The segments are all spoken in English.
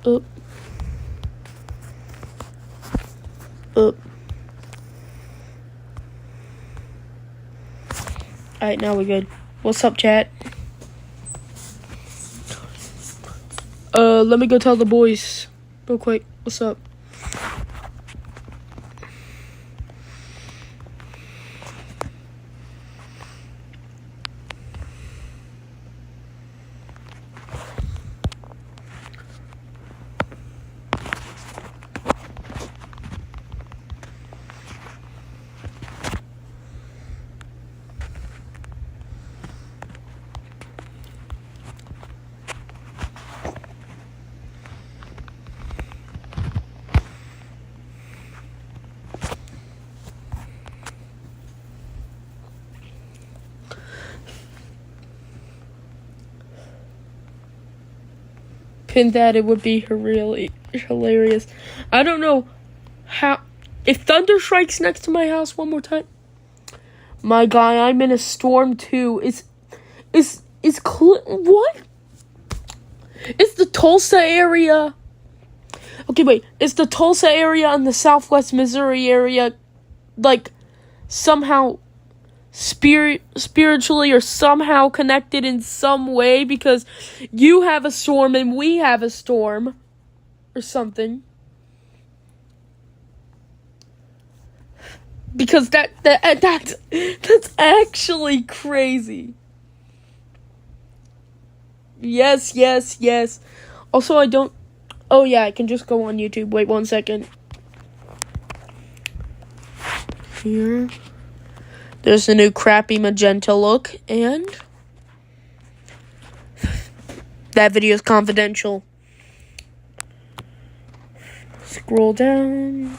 Up. Up. Alright, now we're good. What's up, chat? Let me go tell the boys real quick. What's up? Pin that, it would be really hilarious. I don't know how. If thunder strikes next to my house one more time, my guy, I'm in a storm too. What? It's the Tulsa area. Okay, wait. It's the Tulsa area and the Southwest Missouri area, like somehow spiritually or somehow connected in some way, because you have a storm and we have a storm or something. Because that's actually crazy. Yes. Also, I don't. Oh yeah, I can just go on YouTube. Wait 1 second. Here. There's the new crappy magenta look, and that video is confidential. Scroll down.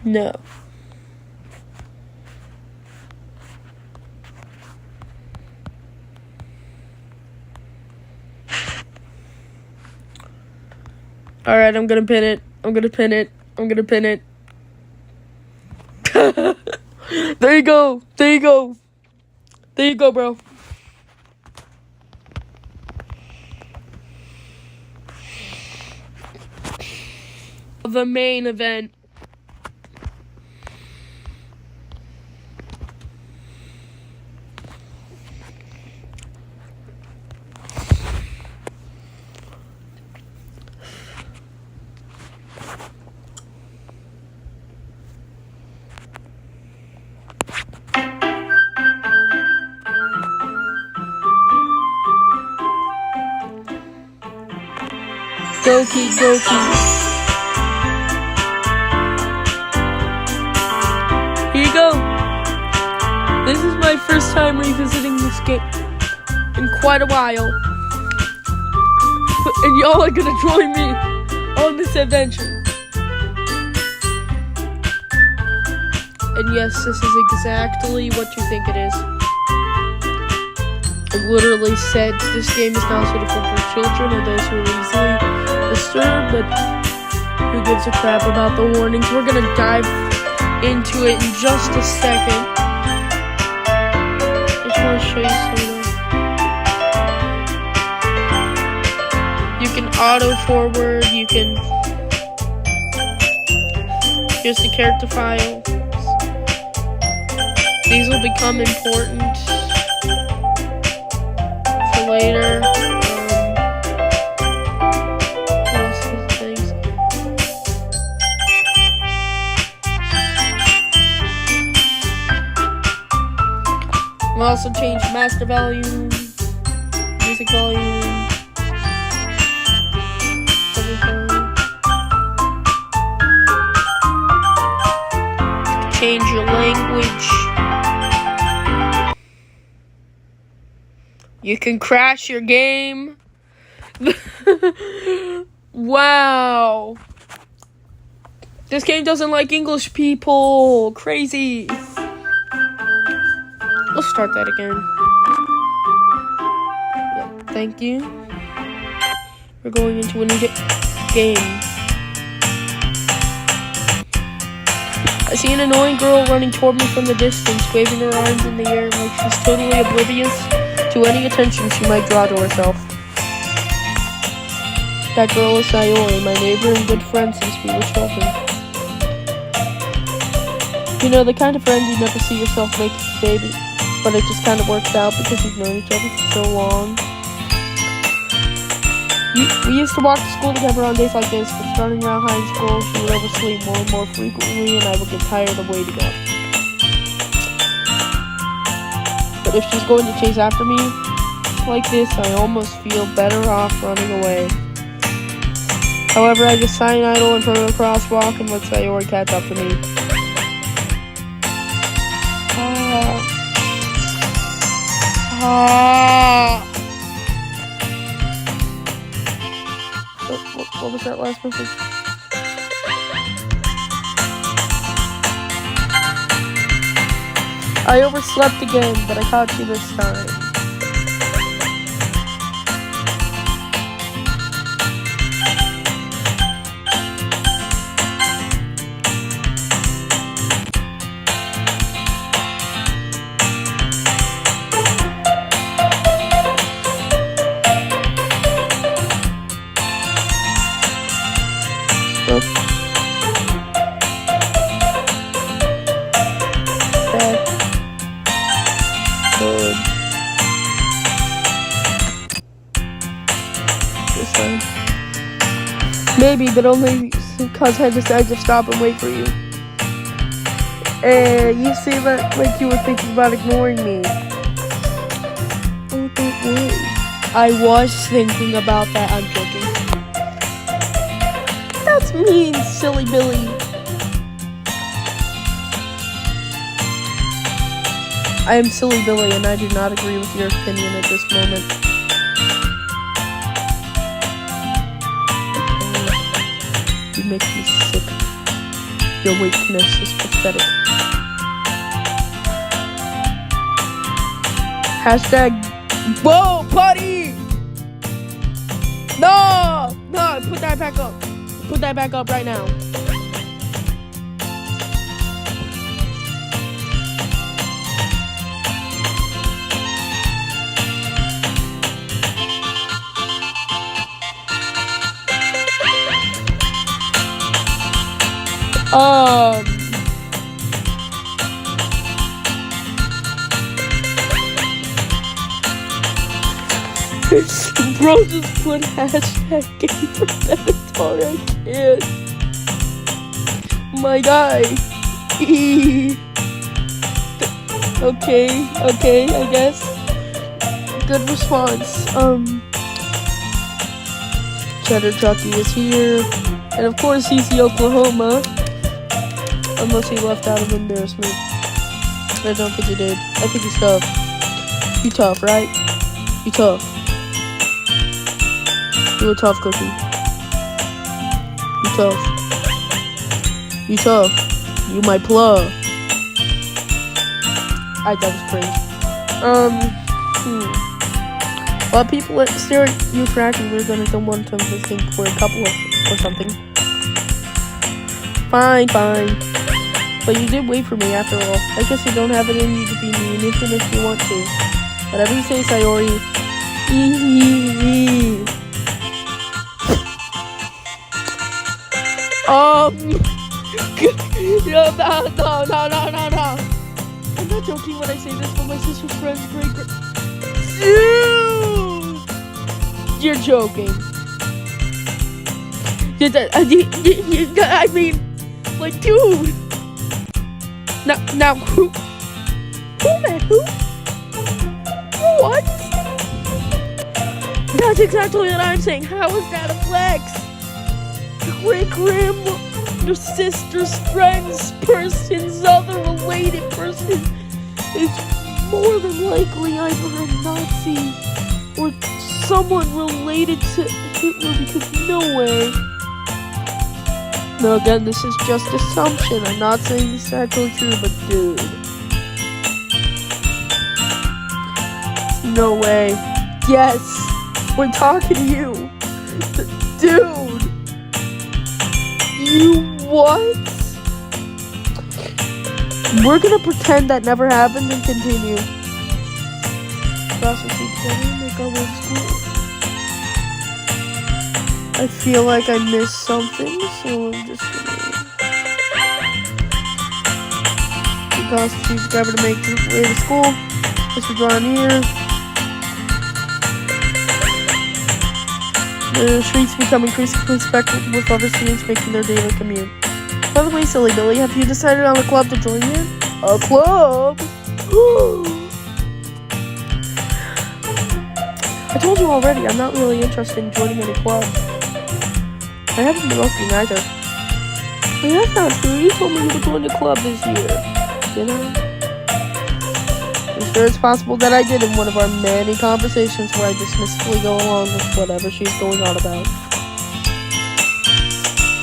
No. Alright, I'm gonna pin it. There you go, bro. The main event. Goki. Here you go. This is my first time revisiting this game in quite a while. And y'all are gonna join me on this adventure. And yes, this is exactly what you think it is. It literally said this game is not suitable for children or those who are easily disturbed, but who gives a crap about the warnings? We're gonna dive into it in just a second. I just want to show you something. You can auto forward, you can. Here's the character files. These will become important for later. We'll also change master volume, music volume, change your language. You can crash your game. Wow. This game doesn't like English people. Crazy. Let's start that again. Yeah, thank you. We're going into a new game. I see an annoying girl running toward me from the distance, waving her arms in the air like she's totally oblivious to any attention she might draw to herself. That girl is Sayori, my neighbor and good friend since we were children. You know, the kind of friend you never see yourself making baby, but it just kind of works out because you've known each other for so long. We used to walk to school together on days like this, but starting around high school, she would oversleep more and more frequently, and I would get tired of waiting up. But if she's going to chase after me like this, I almost feel better off running away. However, I just sign idle in front of a crosswalk and let Sayori catch up to me. What was that last message? I overslept again, but I caught you this time. Maybe, but only because I decided to stop and wait for you. You seem like you were thinking about ignoring me. Oh, don't worry. I was thinking about that. I'm joking. That's mean, silly Billy. I am silly Billy, and I do not agree with your opinion at this moment. You make me sick. Your weakness is pathetic. Hashtag, whoa, buddy! No, put that back up. Put that back up right now. Bro just put hashtag gay predatory. I can't. My guy. Okay, I guess. Good response. Cheddar Chucky is here. And of course he's the Oklahoma. Unless he left out of embarrassment. I don't think he did. I think he's tough. You tough, right? You tough. You a tough cookie. You tough. You tough. You my plug. That was cringe. While people stare at you for acting weird, then I don't want them to think we're a couple or something. Fine. But you did wait for me after all. I guess you don't have it in you to be mean, even if you want to. Whatever you say, Sayori. No. I'm not joking when I say this, but my sister's friend's great. Dude! You're joking. I mean, like, dude. Now, who? What? That's exactly what I'm saying. How is that a flex? Great grandma, your sister's friend's person's other related person is more than likely either a Nazi or someone related to Hitler, because no way. No, again, this is just assumption. I'm not saying this is actually true, but dude. No way. Yes, we're talking to you. Dude. You what? We're gonna pretend that never happened and continue. Process each other and make our way to school. I feel like I missed something, so I'm just gonna... Because she's got to make her way to school. As we draw near. The streets become increasingly speckled with other students making their daily commute. By the way, silly Billy, have you decided on a club to join in? A club? I told you already, I'm not really interested in joining any club. I haven't been looking either. Well, that's not true. You told me you were going to club this year. Did I? I'm sure it's possible that I did in one of our many conversations where I dismissively go along with whatever she's going on about.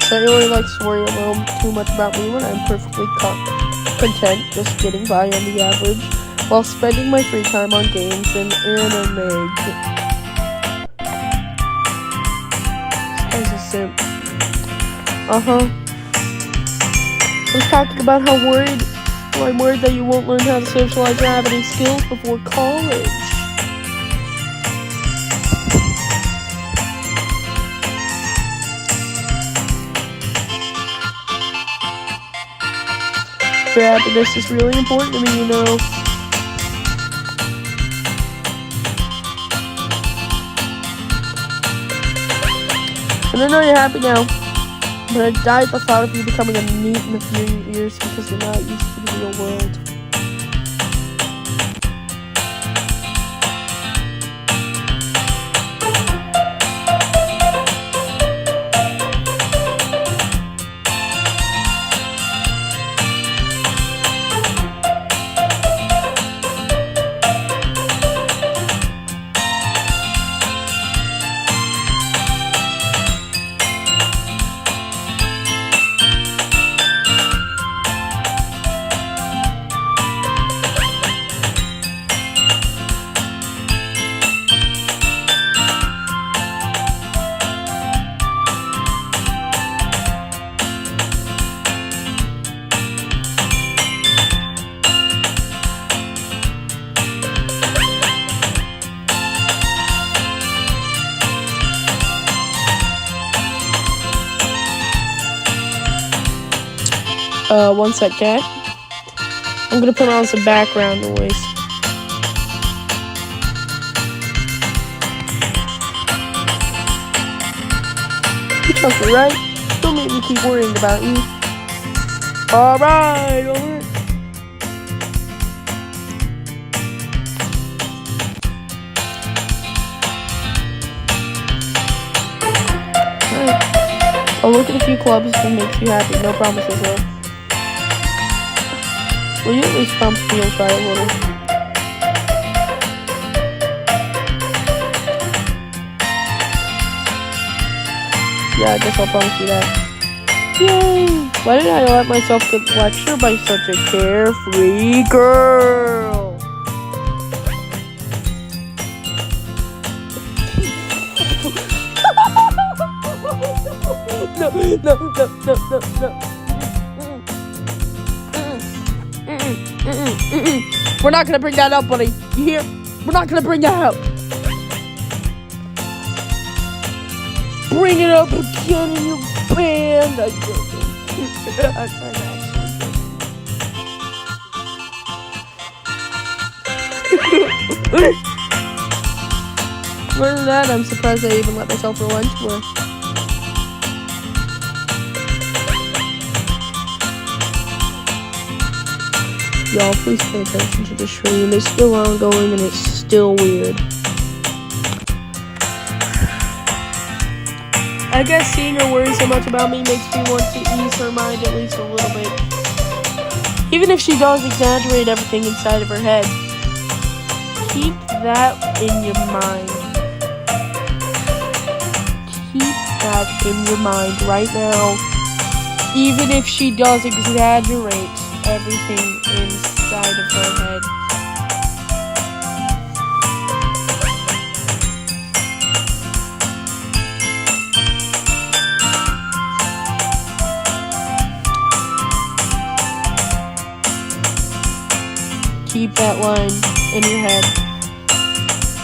So I really likes to worry a little too much about me when I'm perfectly content just getting by on the average while spending my free time on games and anime. This guy's a simp. I was talking about how I'm worried that you won't learn how to socialize or have any skills before college. Your happiness is really important to me, you know. And I know you're happy now, but I die at the thought of you becoming a NEET in a few years because you're not used to the real world. One sec, Cat. I'm gonna put on some background noise. You trust me, right? Don't make me keep worrying about you. Alright, alright. I'll look at a few clubs if it makes you happy. No promises, though. Will you at least promise me you'll try a little? Yeah, I guess I'll promise you that. Yay! Why did I let myself get lectured by such a carefree girl? No. We're not gonna bring that up, buddy. You hear? We're not gonna bring that up. Bring it up again in your band. I'm joking. More than that, I'm surprised I even let myself roll into her. Y'all, please pay attention to the stream. It's still ongoing and it's still weird. I guess seeing her worry so much about me makes me want to ease her mind at least a little bit. Even if she does exaggerate everything inside of her head, keep that in your mind. Keep that in your mind right now. Even if she does exaggerate everything inside of her head. Keep that line in your head.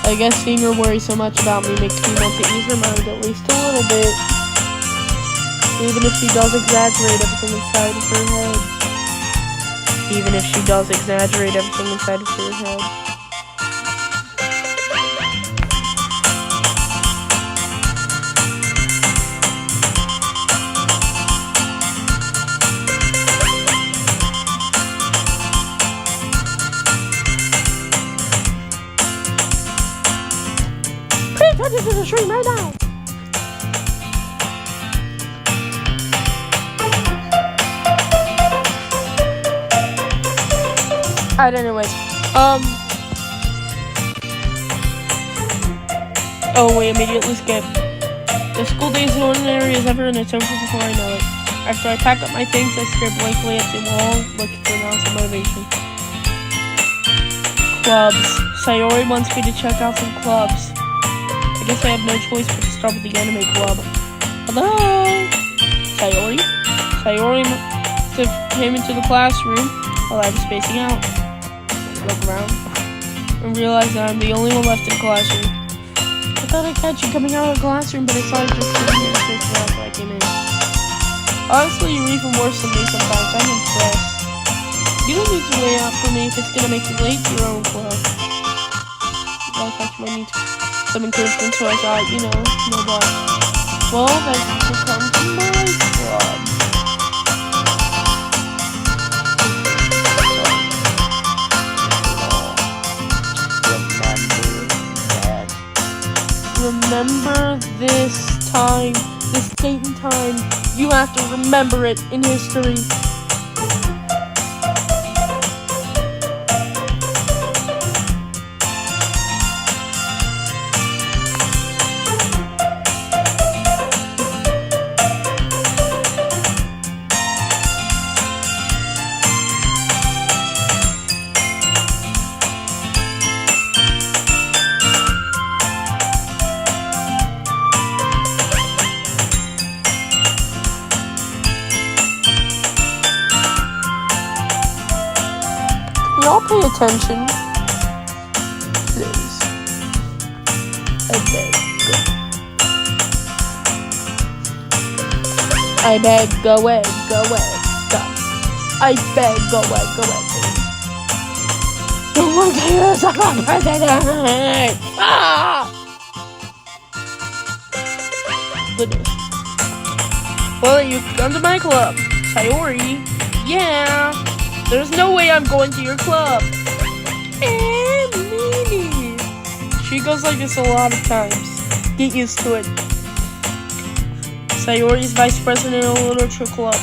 I guess seeing her worry so much about me makes me want to ease her mind at least a little bit. Even if she does exaggerate everything inside of her head. Even if she does exaggerate everything inside of her head. Pay attention to the stream right now! Alright, anyways. Oh, we immediately skip. The school day is ordinary as ever, and it's over before I know it. After I pack up my things, I stare blankly at the wall, looking for an ounce of motivation. Clubs. Sayori wants me to check out some clubs. I guess I have no choice but to start with the anime club. Hello? Sayori? Sayori came into the classroom while I was spacing out. Look around and realize that I'm the only one left in the classroom. I thought I'd catch you coming out of the classroom, but I saw you just sitting there spacing out, so I came in. Honestly, you're even worse than me sometimes. I'm impressed. You don't need to wait out for me if it's gonna make you late to your own club. I thought you might need some encouragement, so I thought, no but. Well, then you come to my club. Remember this time, this date and time. You have to remember it in history. Y'all pay attention, please. I beg, go away, go. I beg, go away. No one cares about president. Goodness. Well, you come to my club, Sayori. Yeah. There's no way I'm going to your club. She goes like this a lot of times. Get used to it. Sayori's vice president of a literature club.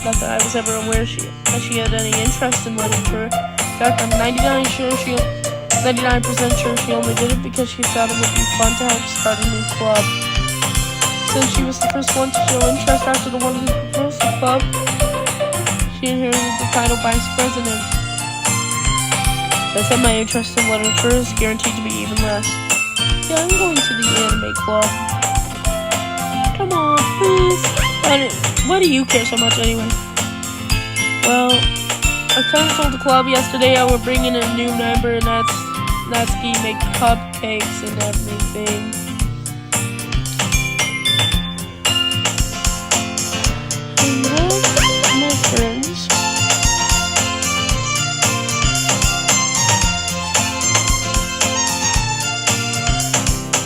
Not that I was ever aware that she had any interest in literature. In fact, I'm 99% sure she only did it because she thought it would be fun to help start a new club. Since she was the first one to show interest after the one who proposed the club, she inherited the title vice president. I said my interest in literature is guaranteed to be even less. Yeah, I'm going to the anime club. Come on, please. Why do you care so much anyway? Well, I kind of told the club yesterday I would bring in a new member, and that's Natsuki make cupcakes and everything. And then my friends.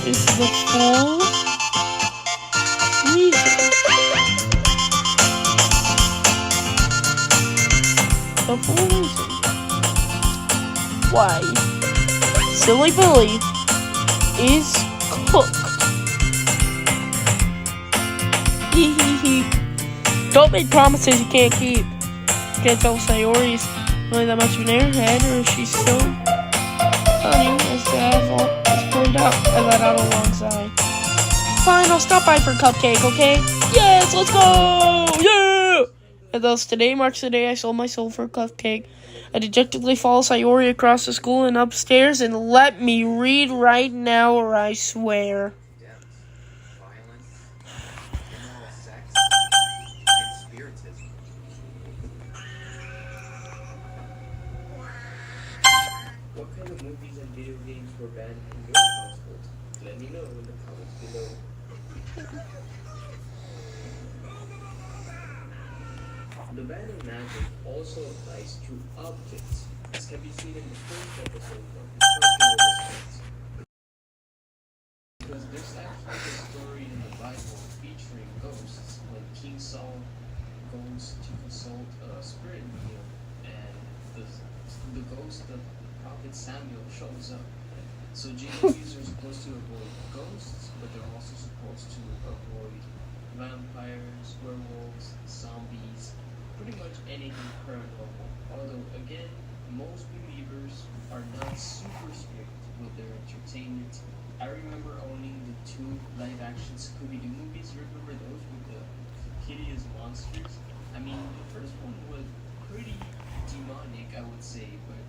Is the full reason. The full reason why Silly Billy is cooked. Don't make promises you can't keep. Can't tell Sayori's really that much of an airhead, or she's so funny, as Dad has pointed out. I let out a long sigh. Fine, I'll stop by for a cupcake, okay? Yes, let's go! Yeah! And thus, today marks the day I sold my soul for a cupcake. I dejectedly follow Sayori across the school and upstairs, and let me read right now, or I swear. What kind of movies and video games were banned in your household? Let me know in the comments below. The ban on magic also applies to objects, as can be seen in the first episode of the Response. Because there's actually a story in the Bible featuring ghosts when King Saul goes to consult a spirit medium, and the ghost of Prophet Samuel shows up. So GWs are supposed to avoid ghosts, but they're also supposed to avoid vampires, werewolves, zombies, pretty much anything paranormal. Although again, most believers are not super strict with their entertainment. I remember owning the 2 live-action Scooby-Doo movies. You remember those with the hideous monsters? I mean, the first one was pretty demonic, I would say, but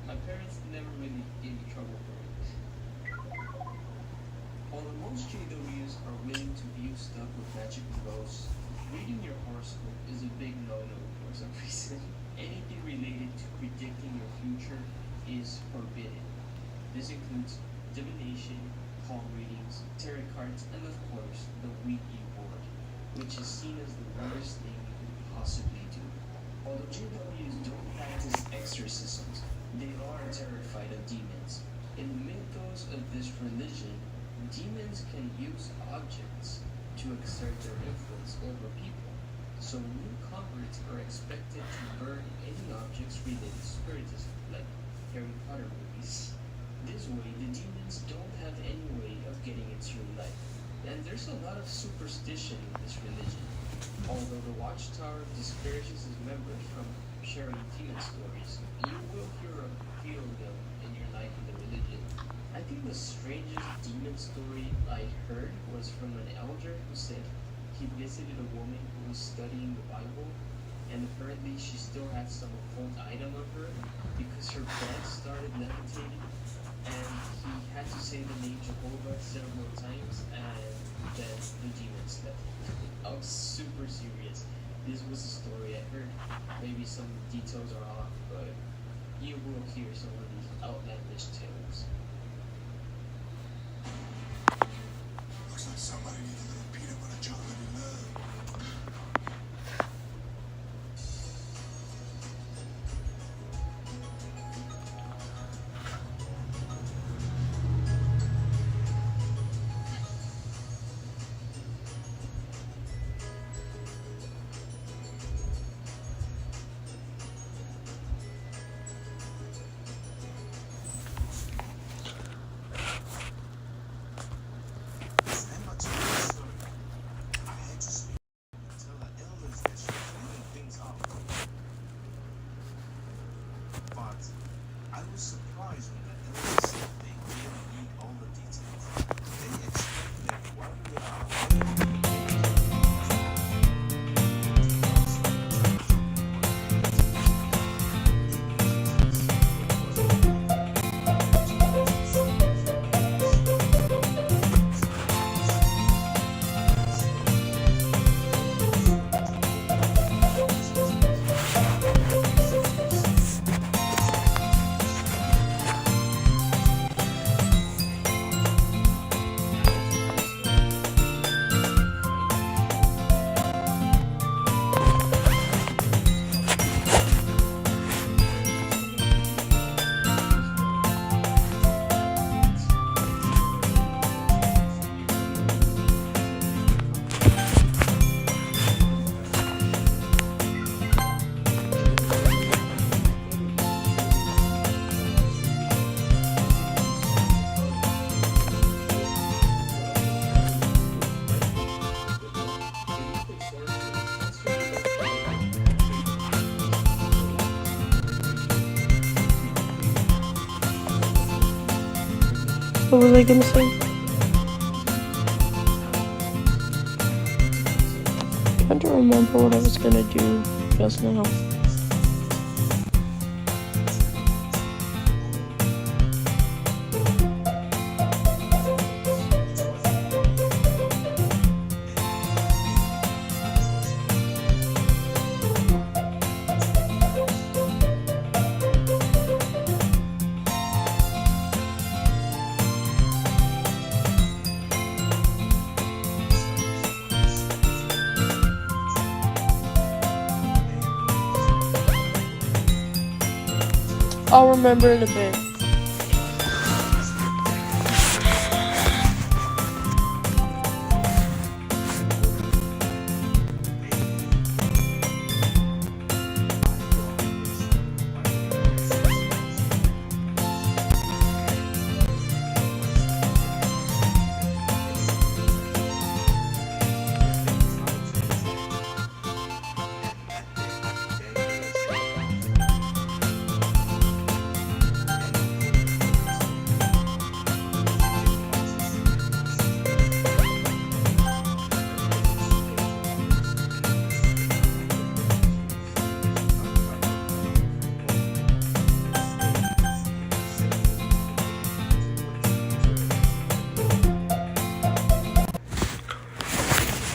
my parents never really gave me trouble for it. Although most JWs are willing to view stuff with magic and ghosts, reading your horoscope is a big no-no for some reason. Anything related to predicting your future is forbidden. This includes divination, palm readings, tarot cards, and of course, the Ouija board, which is seen as the worst thing you could possibly do. Although JWs don't practice exorcisms, they are terrified of demons. In the mythos of this religion, demons can use objects to exert their influence over people. So new converts are expected to burn any objects related to spiritism, like Harry Potter movies. This way, the demons don't have any way of getting into your life. And there's a lot of superstition in this religion. Although the Watchtower discourages its members from sharing demon stories, you will hear a few of them in your life in the religion. I think the strangest demon story I heard was from an elder who said he visited a woman who was studying the Bible, and apparently she still had some occult item on her because her bed started levitating, and he had to say the name Jehovah several times, and then the demons left. I was super serious. This was a story I heard. Maybe some details are off, but you will hear some of these outlandish tales. Looks like somebody needs a little peanut butter chocolate in love. I was surprised when the elders said they didn't need all the details. They explained that while we What was I gonna say? Trying to remember what I was gonna do just now. I'll remember in a bit.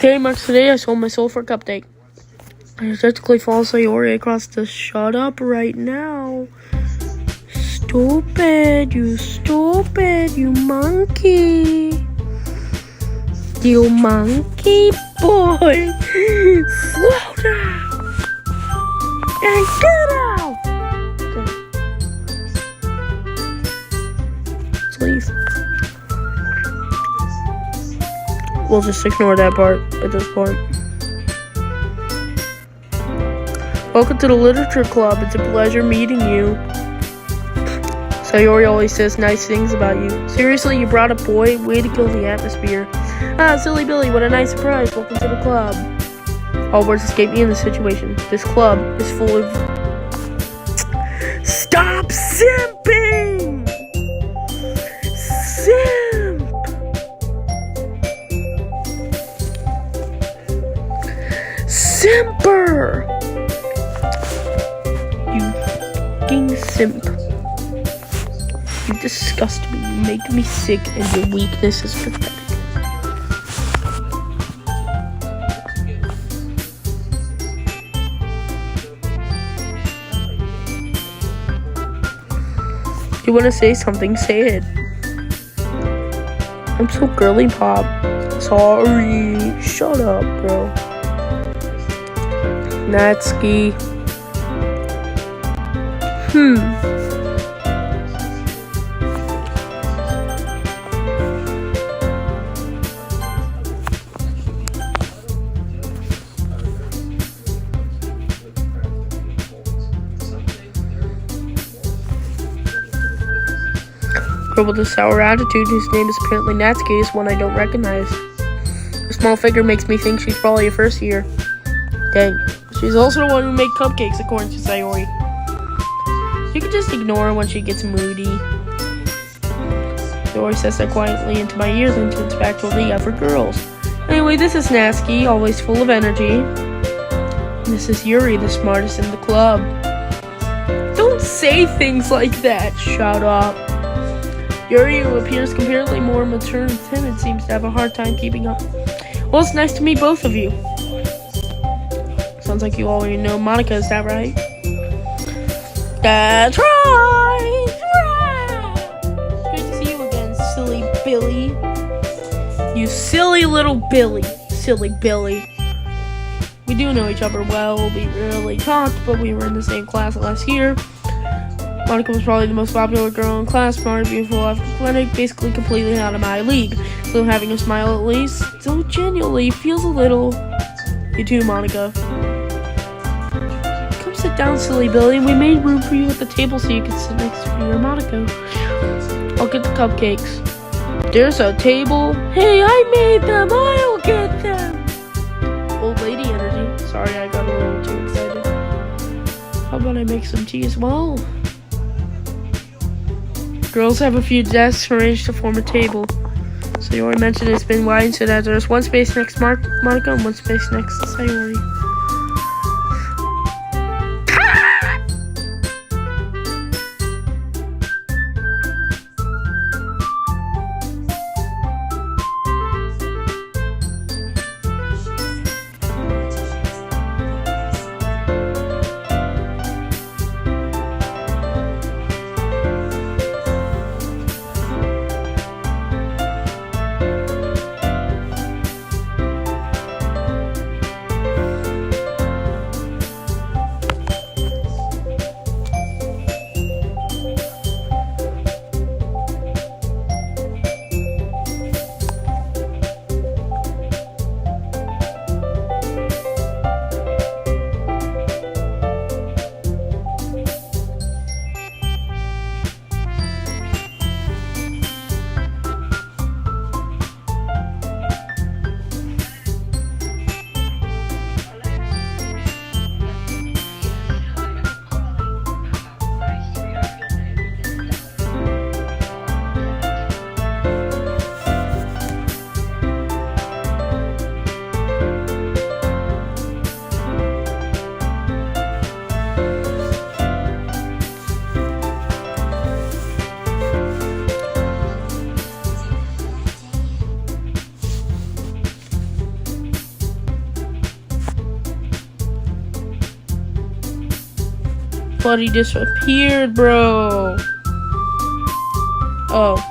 Very much today, I sold my soul for a cupcake. I energetically follow Sayori across the shut up right now. Stupid, you monkey. You monkey boy. Slow down. And get out. Okay. Let's leave. We'll just ignore that part at this point. Welcome to the Literature Club. It's a pleasure meeting you. Sayori always says nice things about you. Seriously, you brought a boy? Way to kill the atmosphere. Ah, silly Billy, what a nice surprise. Welcome to the club. All words escape me in this situation. This club is full of... Stop simping! Simp! Simper! You fucking simp. You disgust me. You make me sick, and your weakness is pathetic. You want to say something? Say it. I'm so girly pop. Sorry. Shut up, bro. Natsuki. Girl with a sour attitude whose name is apparently Natsuki is one I don't recognize. Her small figure makes me think she's probably a first year. Dang. She's also the one who made cupcakes, according to Sayori. You can just ignore her when she gets moody. Sayori says that quietly into my ear, then turns back to a league for girls. Anyway, this is Natsuki, always full of energy. And this is Yuri, the smartest in the club. Don't say things like that. Shut up. Yuri, who appears comparatively more mature and timid, seems to have a hard time keeping up. Well, it's nice to meet both of you. Sounds like you already know Monica, is that right? That's right! Great to see you again, silly Billy. You silly little Billy. Silly Billy. We do know each other well. We rarely talked, but we were in the same class last year. Monica was probably the most popular girl in class, smart, beautiful, athletic, basically completely out of my league. So having a smile at least, so genuinely feels a little... You too, Monica. Come sit down, silly Billy. We made room for you at the table so you can sit next to your Monica. I'll get the cupcakes. There's a table. Hey, I made them. I'll get them. Old lady energy. Sorry, I got a little too excited. How about I make some tea as well? Girls have a few desks arranged to form a table. So you already mentioned it's been widened so that there's one space next to Monica and one space next to Sayori. But he disappeared, bro. Oh.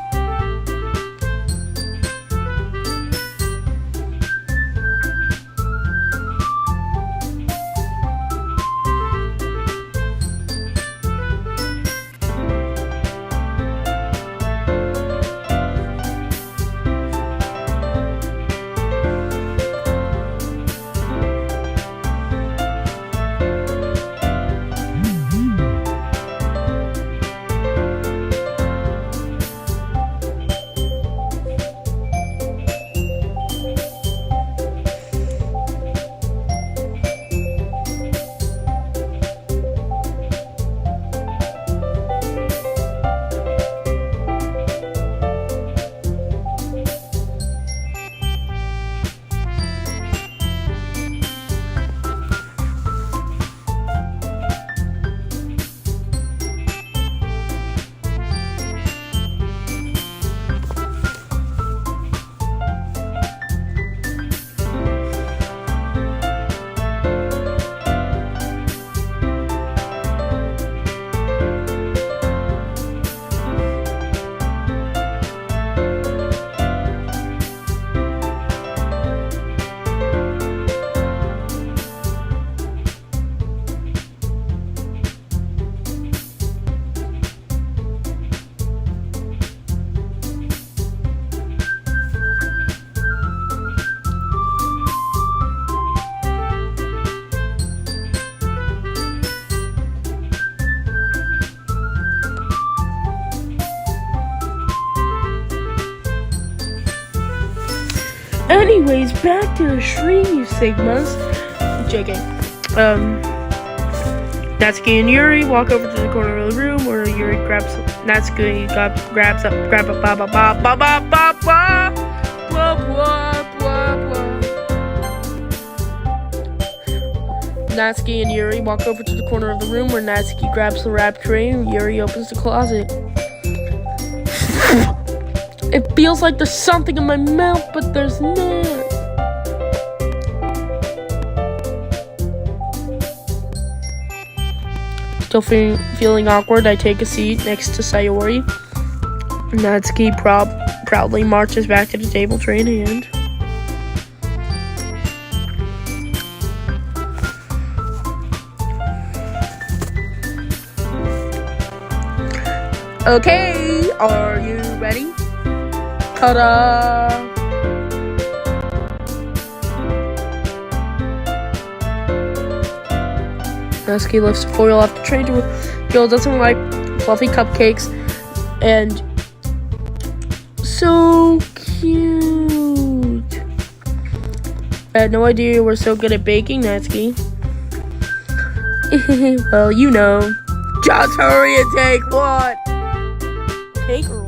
Anyways, back to the stream, you Sigmas. JK. Natsuki and Yuri walk over to the corner of the room where Yuri grabs Natsuki, grabs up, ba ba ba ba ba ba ba ba blah blah blah blah. Natsuki and Yuri walk over to the corner of the room where Natsuki grabs the wrap tray and Yuri opens the closet. It feels like there's something in my mouth, but there's not. Still feeling awkward, I take a seat next to Sayori. Natsuki proudly marches back to the table, tray in hand. Okay, are you ready? Ta-da! Natsuki lifts the foil off the tray to reveal a dozen white fluffy cupcakes, and so cute. I had no idea you were so good at baking, Natsuki. Well, you know. Just hurry and take one. Take her.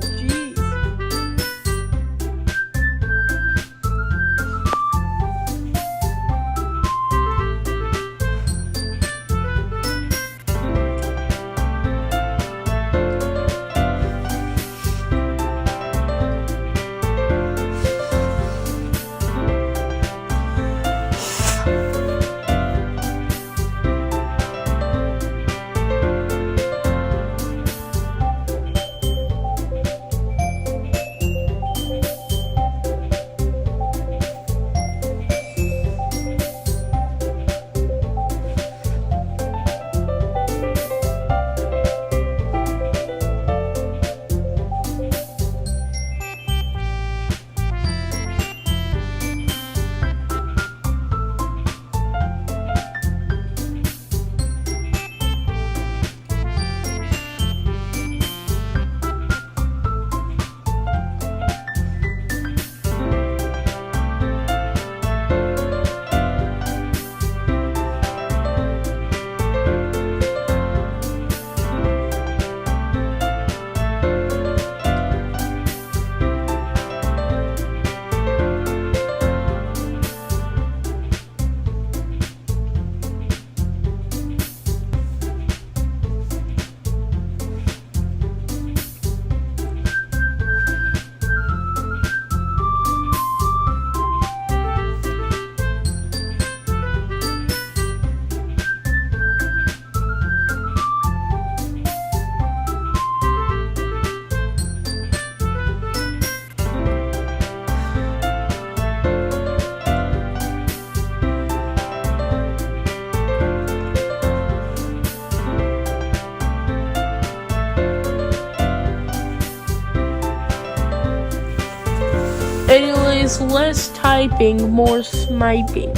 less typing, more smiping.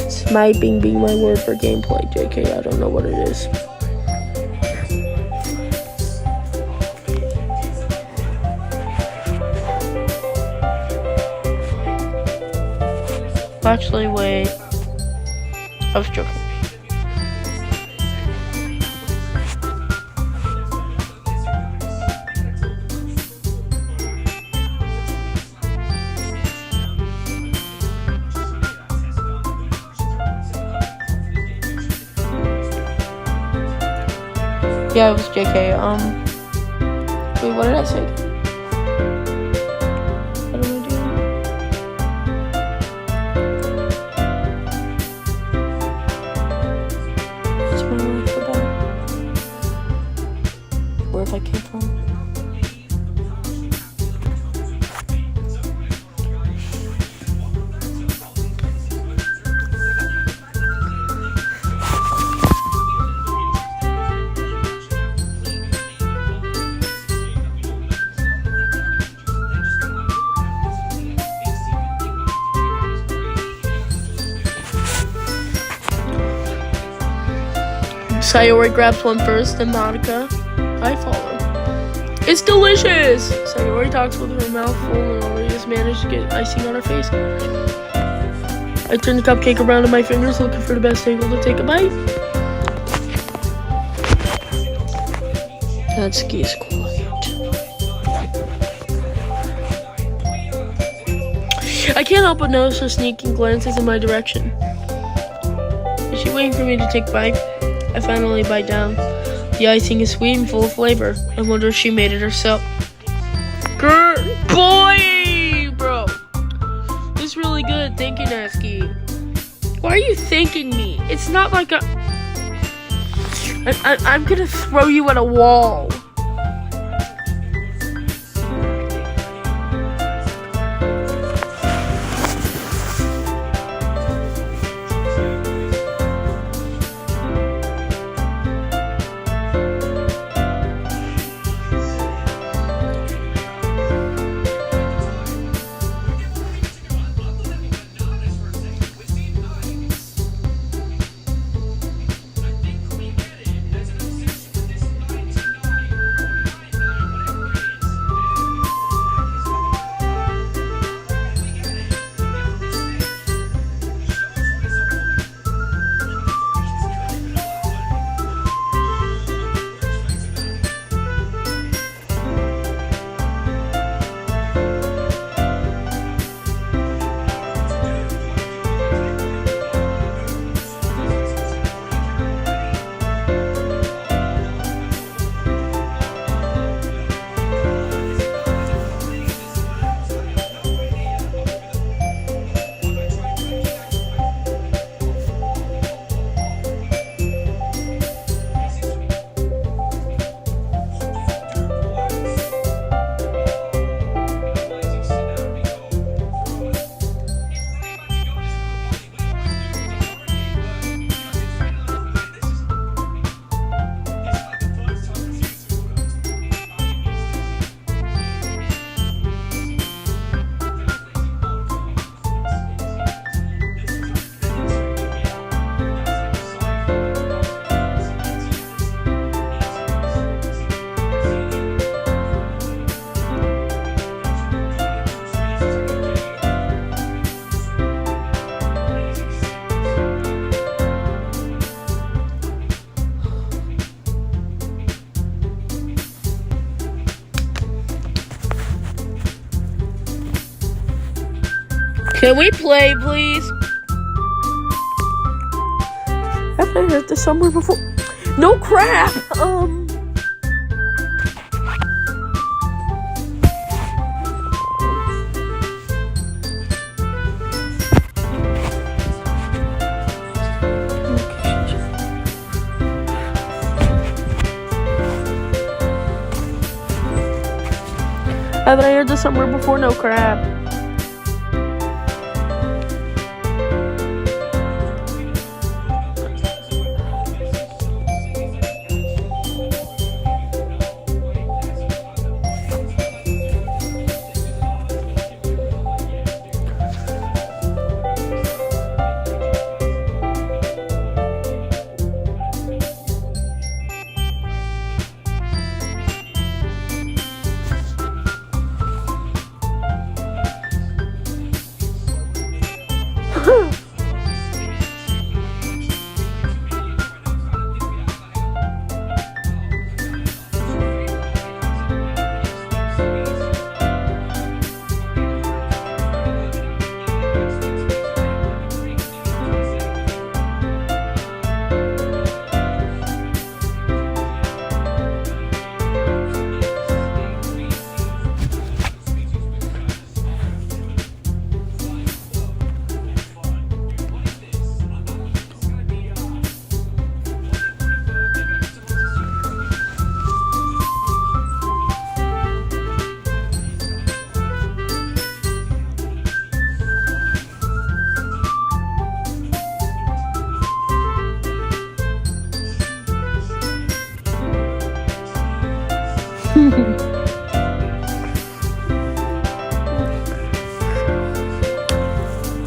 Smiping being my word for gameplay, JK. I don't know what it is. Actually, wait. I was joking. Yeah, it was JK. Wait, what did I say? What am I doing? What's my life about? Where if I came from? Sayori grabs one first, then Monica. I follow. It's delicious! Sayori talks with her mouth full and already has managed to get icing on her face. I turn the cupcake around in my fingers, looking for the best angle to take a bite. Natsuki is quiet. I can't help but notice her sneaking glances in my direction. Is she waiting for me to take a bite? I finally bite down. The icing is sweet and full of flavor. I wonder if she made it herself. Boy, bro. This is really good. Thank you, Natsuki. Why are you thanking me? It's not like I'm gonna throw you at a wall. Can we play, please? Have I heard this somewhere before? No crap! Haven't I heard this somewhere before? No crap.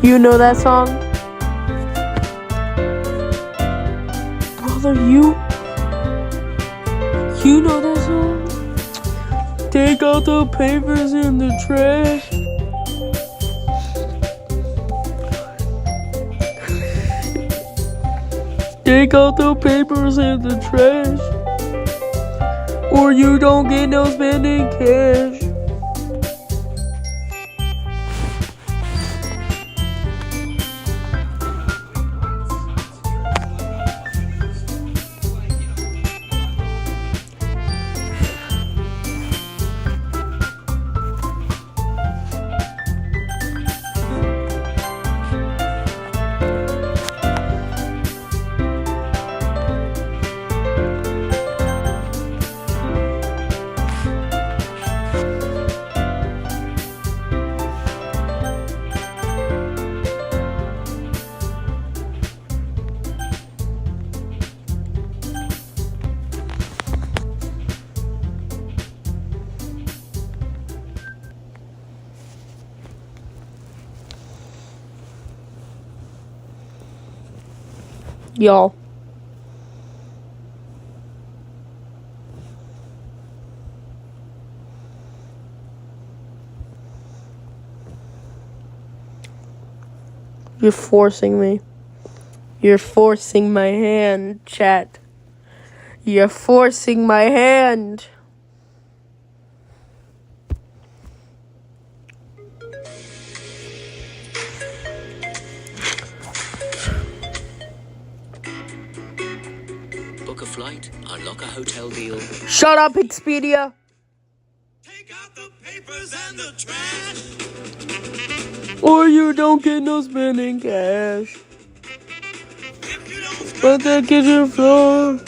You know that song? Brother, you know that song? Take out the papers in the trash. Take out the papers in the trash, or you don't get no spending cash. Y'all. You're forcing me. You're forcing my hand, chat. You're forcing my hand. Book a flight, unlock a hotel deal. Shut up, Expedia. Take out the papers and the trash. Or you don't get no spending cash. If you don't But that kitchen floor,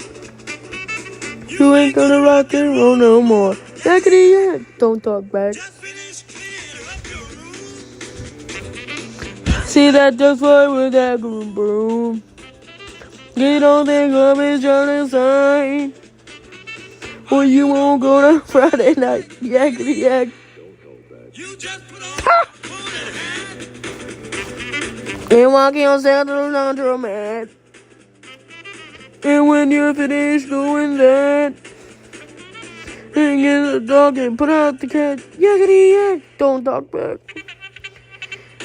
you ain't gonna rock and roll no more. Yakety yak, don't talk back. just finish cleaning up your room. See that just fly with that broom. You don't think garbage on the sign, or you won't go to Friday night. Yakety yak. You just put on coat and hat. And walk yourself to the laundromat. And when you're finished doing that, and get the dog and put out the cat. Yakety yak, don't talk back.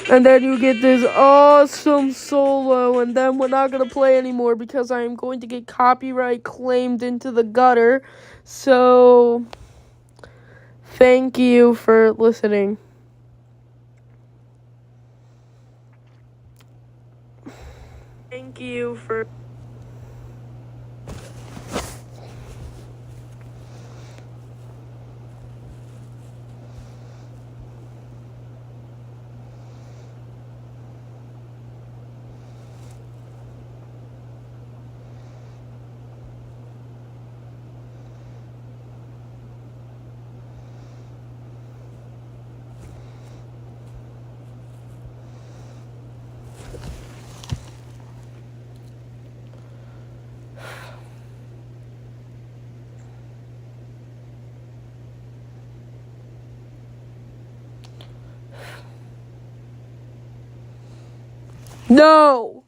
And then you get this awesome solo, and then we're not going to play anymore because I am going to get copyright claimed into the gutter. So, thank you for listening. Thank you for... No!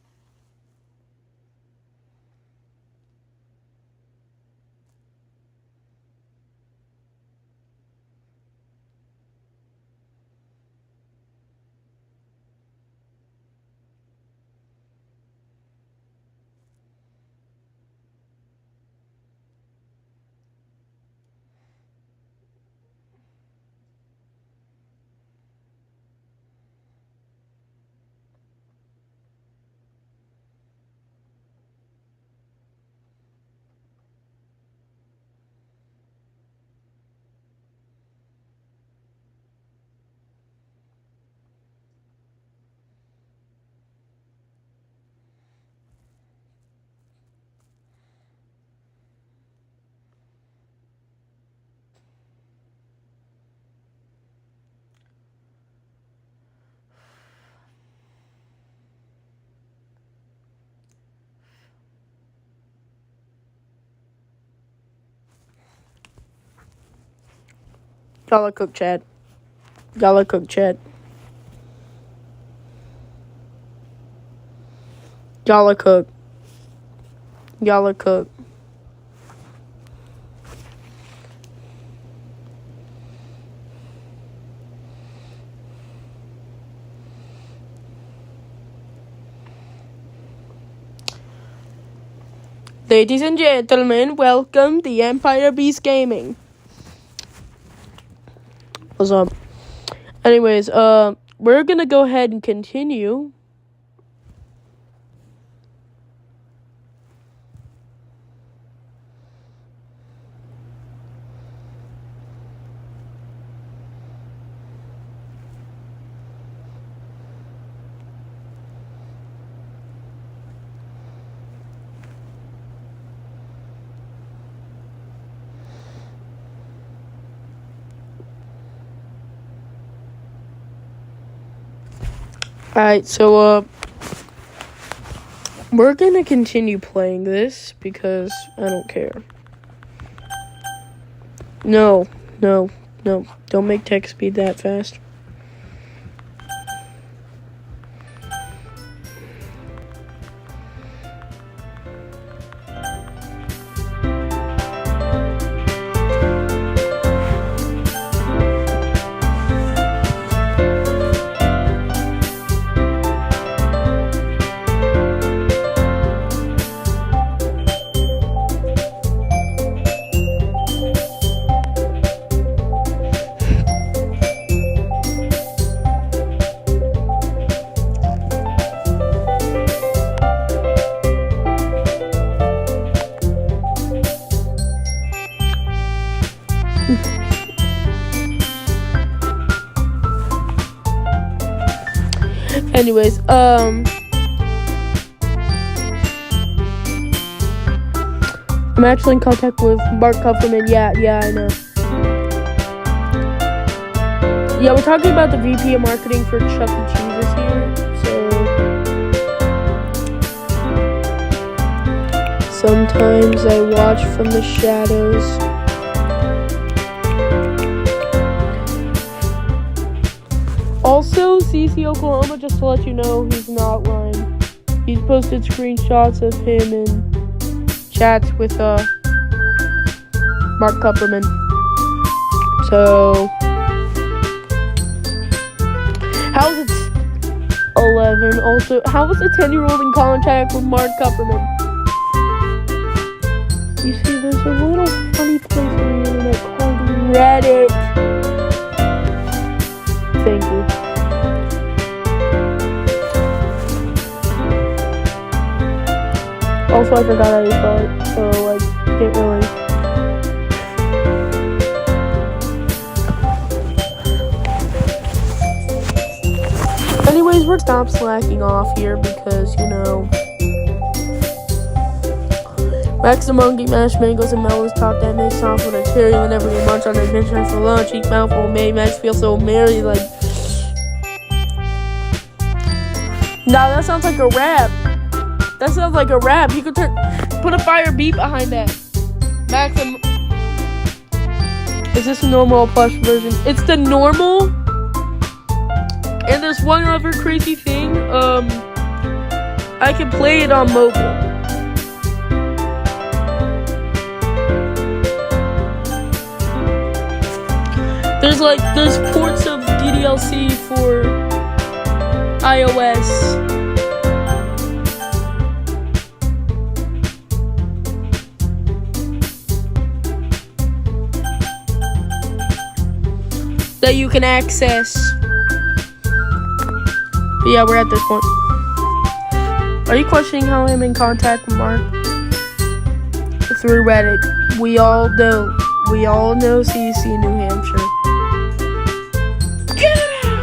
Y'all are cook, Chad. Y'all are cook, Chad. Y'all are cooked. Y'all are cooked. Ladies and gentlemen, welcome to Empire Beast Gaming. What's up? Anyways, we're gonna go ahead and continue. Alright, so, we're gonna continue playing this because I don't care. No, don't make text speed that fast. Anyways, I'm actually in contact with Mark Kupferman. Yeah, I know. Yeah, we're talking about the VP of marketing for Chuck E. Cheese's here. So sometimes I watch from the shadows. Also, CC Oklahoma, just to let you know, he's not lying. He's posted screenshots of him in chats with Mark Kupferman. So, how was it 11? Also, how was a 10-year-old in contact with Mark Kupferman? You see, there's a little funny place on the internet called Reddit. Thank you. Also, I forgot how you spell it, so I can't really. Anyways, we're stop slacking off here because, you know, Max the Monkey, mashed mangoes and melons top that makes songs with a cherry whenever you munch on adventure for lunch. Each mouthful made Max feel so merry, like. Nah, that sounds like a rap. That sounds like a rap. You could put a fire beat behind that. Max, is this a normal or plush version? It's the normal. And there's one other crazy thing. I can play it on mobile. There's ports of DDLC for iOS. That you can access. But yeah, we're at this point. Are you questioning how I'm in contact with Mark? Through Reddit. We all know CC New Hampshire. Get out!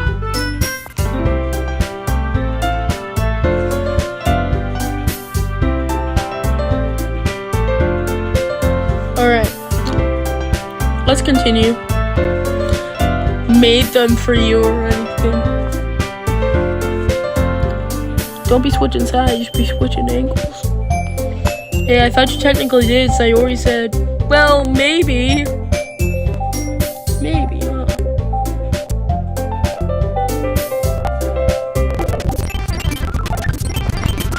Alright. Let's continue. Made them for you or anything. Don't be switching sides, be switching angles. Hey, I thought you technically did, Sayori said. Well, maybe. Maybe, huh?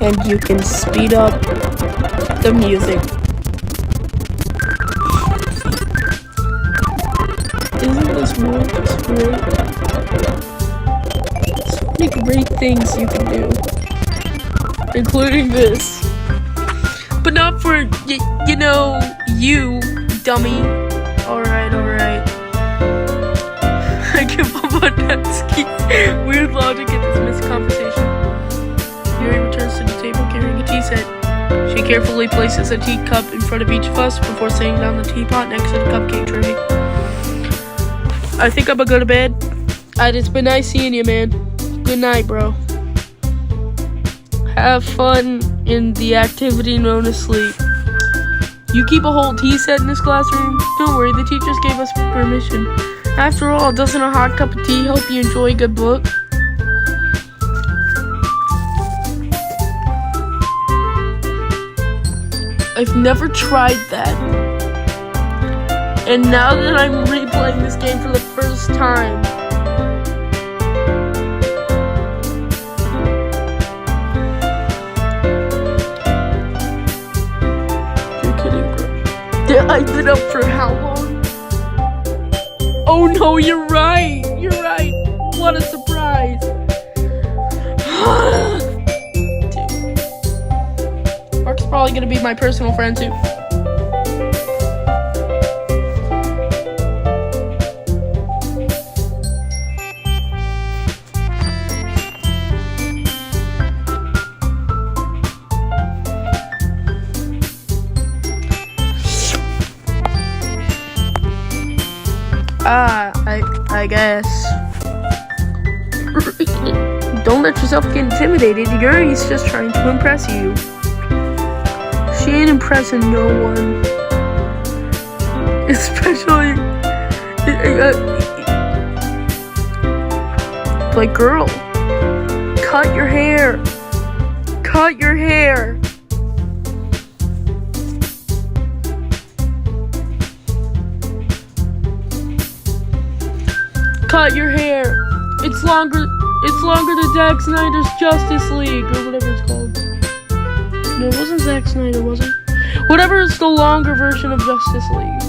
and you can speed up the music. Isn't this world great? So many great things you can do, including this. But not for, you know, you, dummy. Alright. I give up on Pepsi. Weird logic in this missed conversation. Yuri returns to the table carrying a tea set. She carefully places a teacup in front of each of us before setting down the teapot next to the cupcake tray. I think I'm gonna go to bed. It's been nice seeing you, man. Good night, bro. Have fun in the activity known as sleep. You keep a whole tea set in this classroom? Don't worry, the teachers gave us permission. After all, doesn't a hot cup of tea help you enjoy a good book? I've never tried that. And now that I'm replaying this game for the first time, you're kidding, bro. I've been up for how long? Oh no, you're right. What a surprise. Dude. Mark's probably gonna be my personal friend too. I guess. Don't let yourself get intimidated. Yuri's just trying to impress you. She ain't impressing no one. Especially... like, girl. Cut your hair. Cut your hair. Cut your hair. It's longer than Zack Snyder's Justice League, or whatever it's called. No, it wasn't Zack Snyder, was it? Whatever is the longer version of Justice League.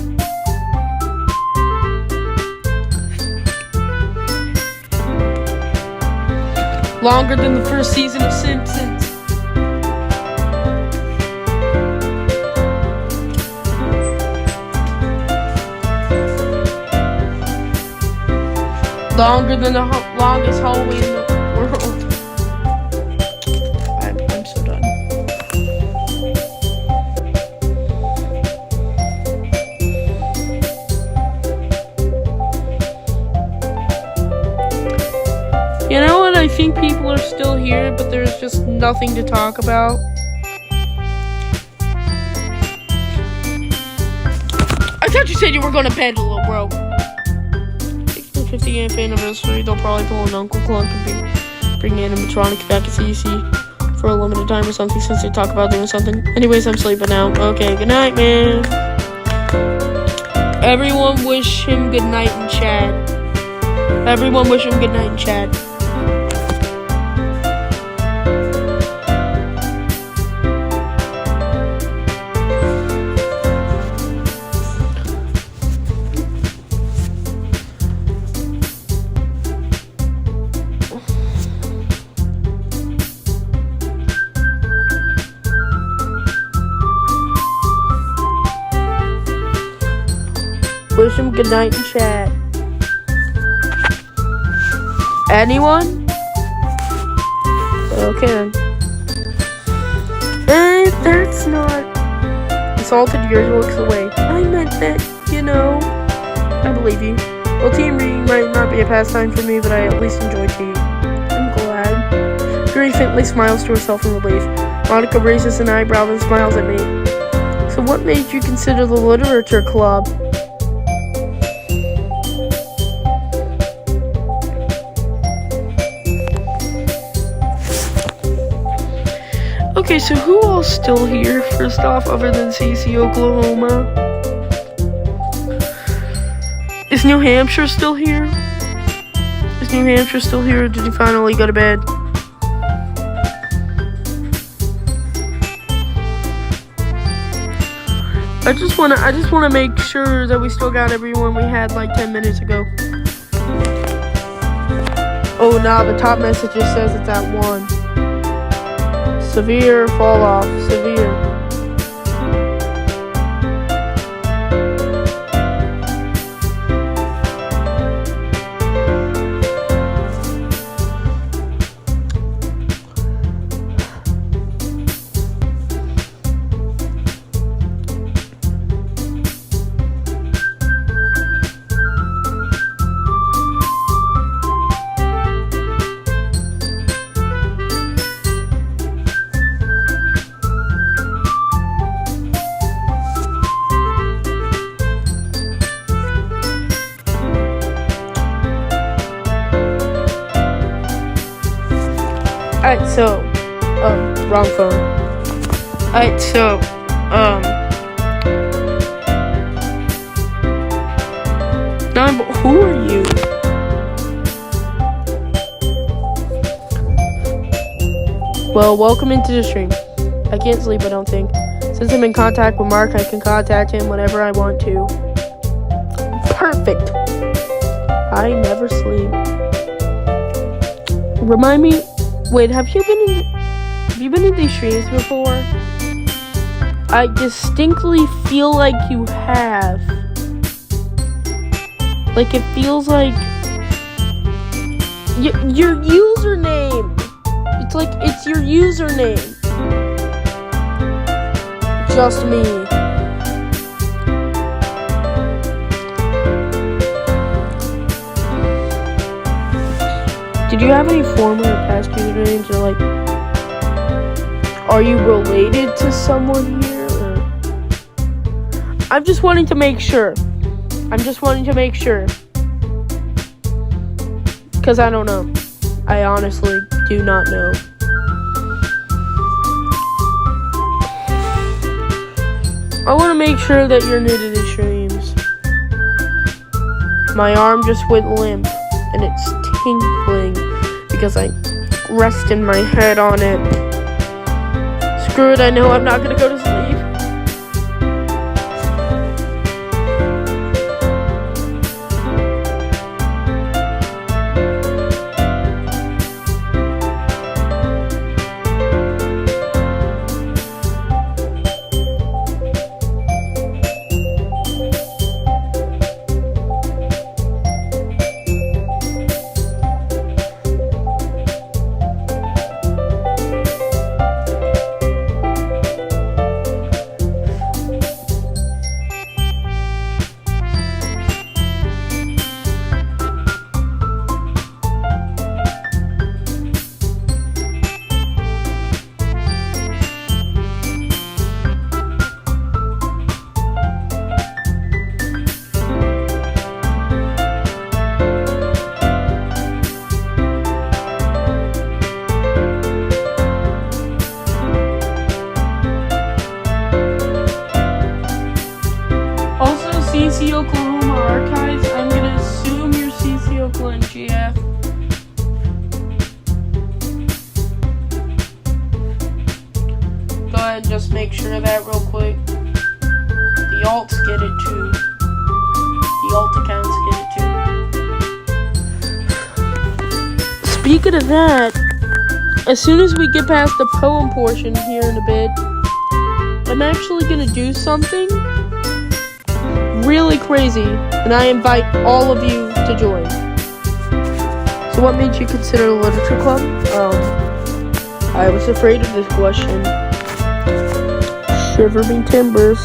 Longer than the first season of Simpsons. Longer than the longest hallway in the world. I'm so done. You know what? I think people are still here, but there's just nothing to talk about. I thought you said you were going to bed, little bro. 50th anniversary, they'll probably pull an Uncle Clunk and bring animatronics back at CC for a limited time or something, since they talk about doing something. Anyways, I'm sleeping now. Okay, good night, man. Everyone wish him good night in chat. Everyone wish him good night in chat. Wish him good night in chat. Anyone? Okay. That's not... Insulted yours looks away. I meant that, you know. I believe you. Well, team reading might not be a pastime for me, but I at least enjoy tea. I'm glad. Yuri faintly smiles to herself in relief. Monica raises an eyebrow and smiles at me. So what made you consider the literature club? Okay, so who all's still here, first off, other than CC, Oklahoma? Is New Hampshire still here? Is New Hampshire still here, or did he finally go to bed? I just wanna make sure that we still got everyone we had like 10 minutes ago. Oh, nah, the top message just says it's at 1. Severe fall off. Severe. Alright, so, wrong phone. Alright, so, who are you? Well, welcome into the stream. I can't sleep, I don't think. Since I'm in contact with Mark, I can contact him whenever I want to. Perfect. I never sleep. Remind me. Wait, have you been in these streams before? I distinctly feel like you have. Like it feels like your username. It's like it's your username. Just me. Did you have any former or past usernames, or like, are you related to someone here? Or I'm just wanting to make sure. Because I don't know. I honestly do not know. I want to make sure that you're new to these streams. My arm just went limp, and it's tingling because I rested my head on it. Screw it, I know I'm not gonna go to sleep. CC Oklahoma Archives. I'm gonna assume you're CC Oakland GF. Go ahead and just make sure of that real quick. The alts get it too. The alt accounts get it too. Speaking of that, as soon as we get past the poem portion here in a bit, I'm actually gonna do something really crazy, and I invite all of you to join. So what made you consider a literature club? I was afraid of this question. Shiver me timbers.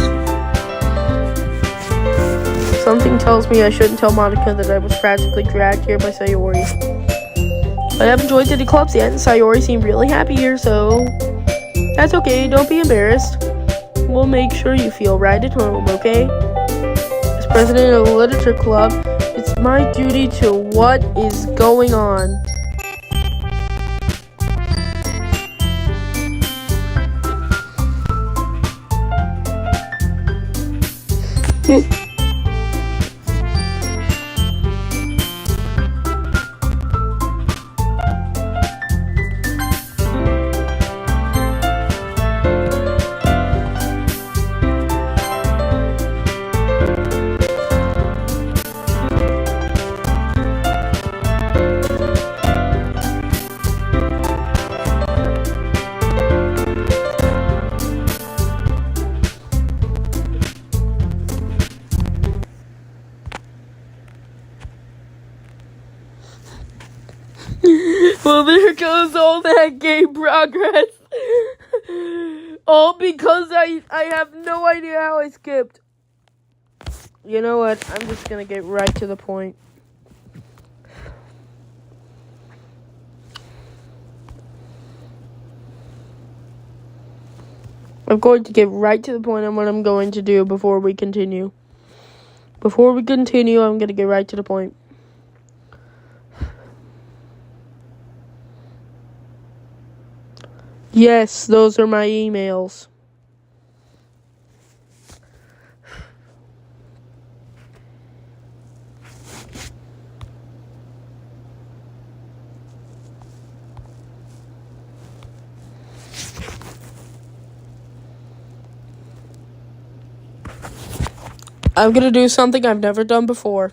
Something tells me I shouldn't tell Monica that I was practically dragged here by Sayori. I haven't joined any clubs yet, and Sayori seemed really happy here, so that's okay, don't be embarrassed. We'll make sure you feel right at home, okay? As president of the literature club, it's my duty to what is going on. goes all that game progress. All because I have no idea how I skipped. You know what? I'm just gonna get right to the point. I'm going to get right to the point on what I'm going to do before we continue. Before we continue, I'm going to get right to the point. Yes, those are my emails. I'm going to do something I've never done before.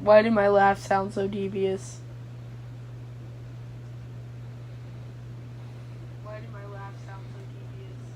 Why did my laugh sound so devious? Why did my laugh sound so devious?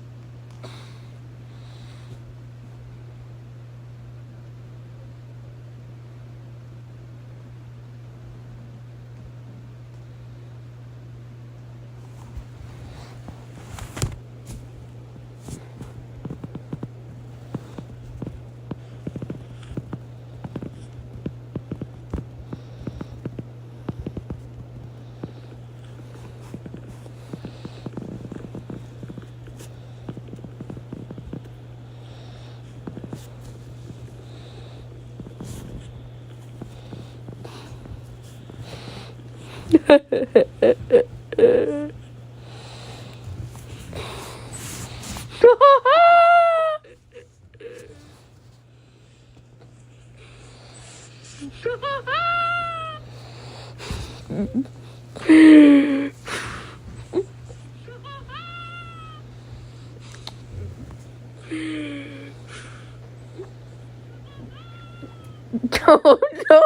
Oh no!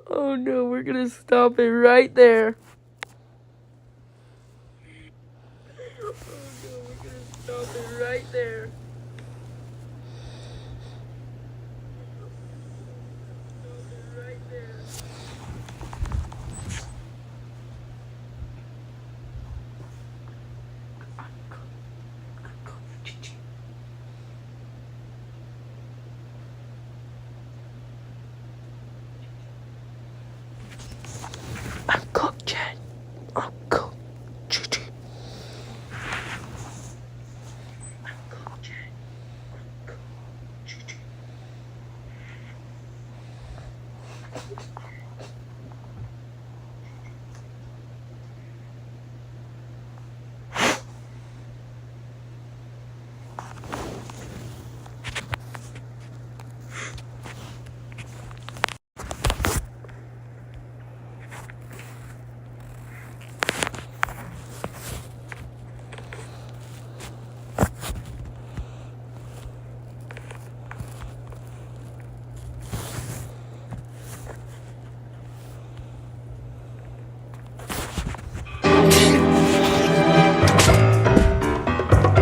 Oh no, we're gonna stop it right there. Oh no, we're gonna stop it right there. Stop it right there. I'm cooked, Chad. I'm cooked. GG. I'm cooked, Chad. I'm cooked. GG.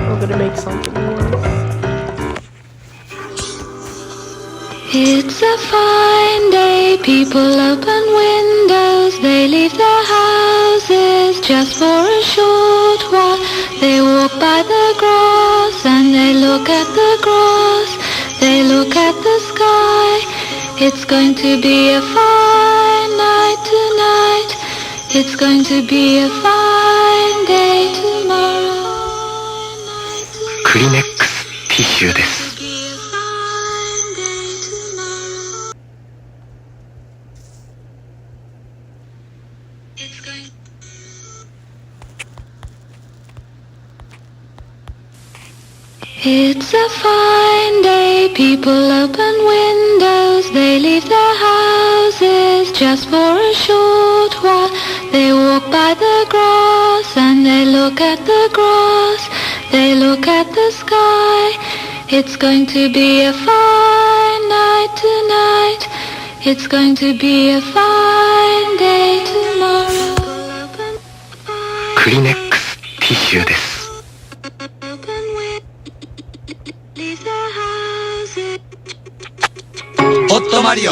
I'm gonna make something worse. It's a fine day, people open windows, they leave their houses just for a short while. They walk by the grass and they look at the grass, they look at the sky. It's going to be a fine night tonight, it's going to be a fine day tomorrow. クリネックスティッシュです。 It's a fine day, people open windows, they leave their houses just for a short while. They walk by the grass and they look at the grass, they look at the sky. It's going to be a fine night tonight, it's going to be a fine day tomorrow. クリネックスティッシュです。 ホットマリオ。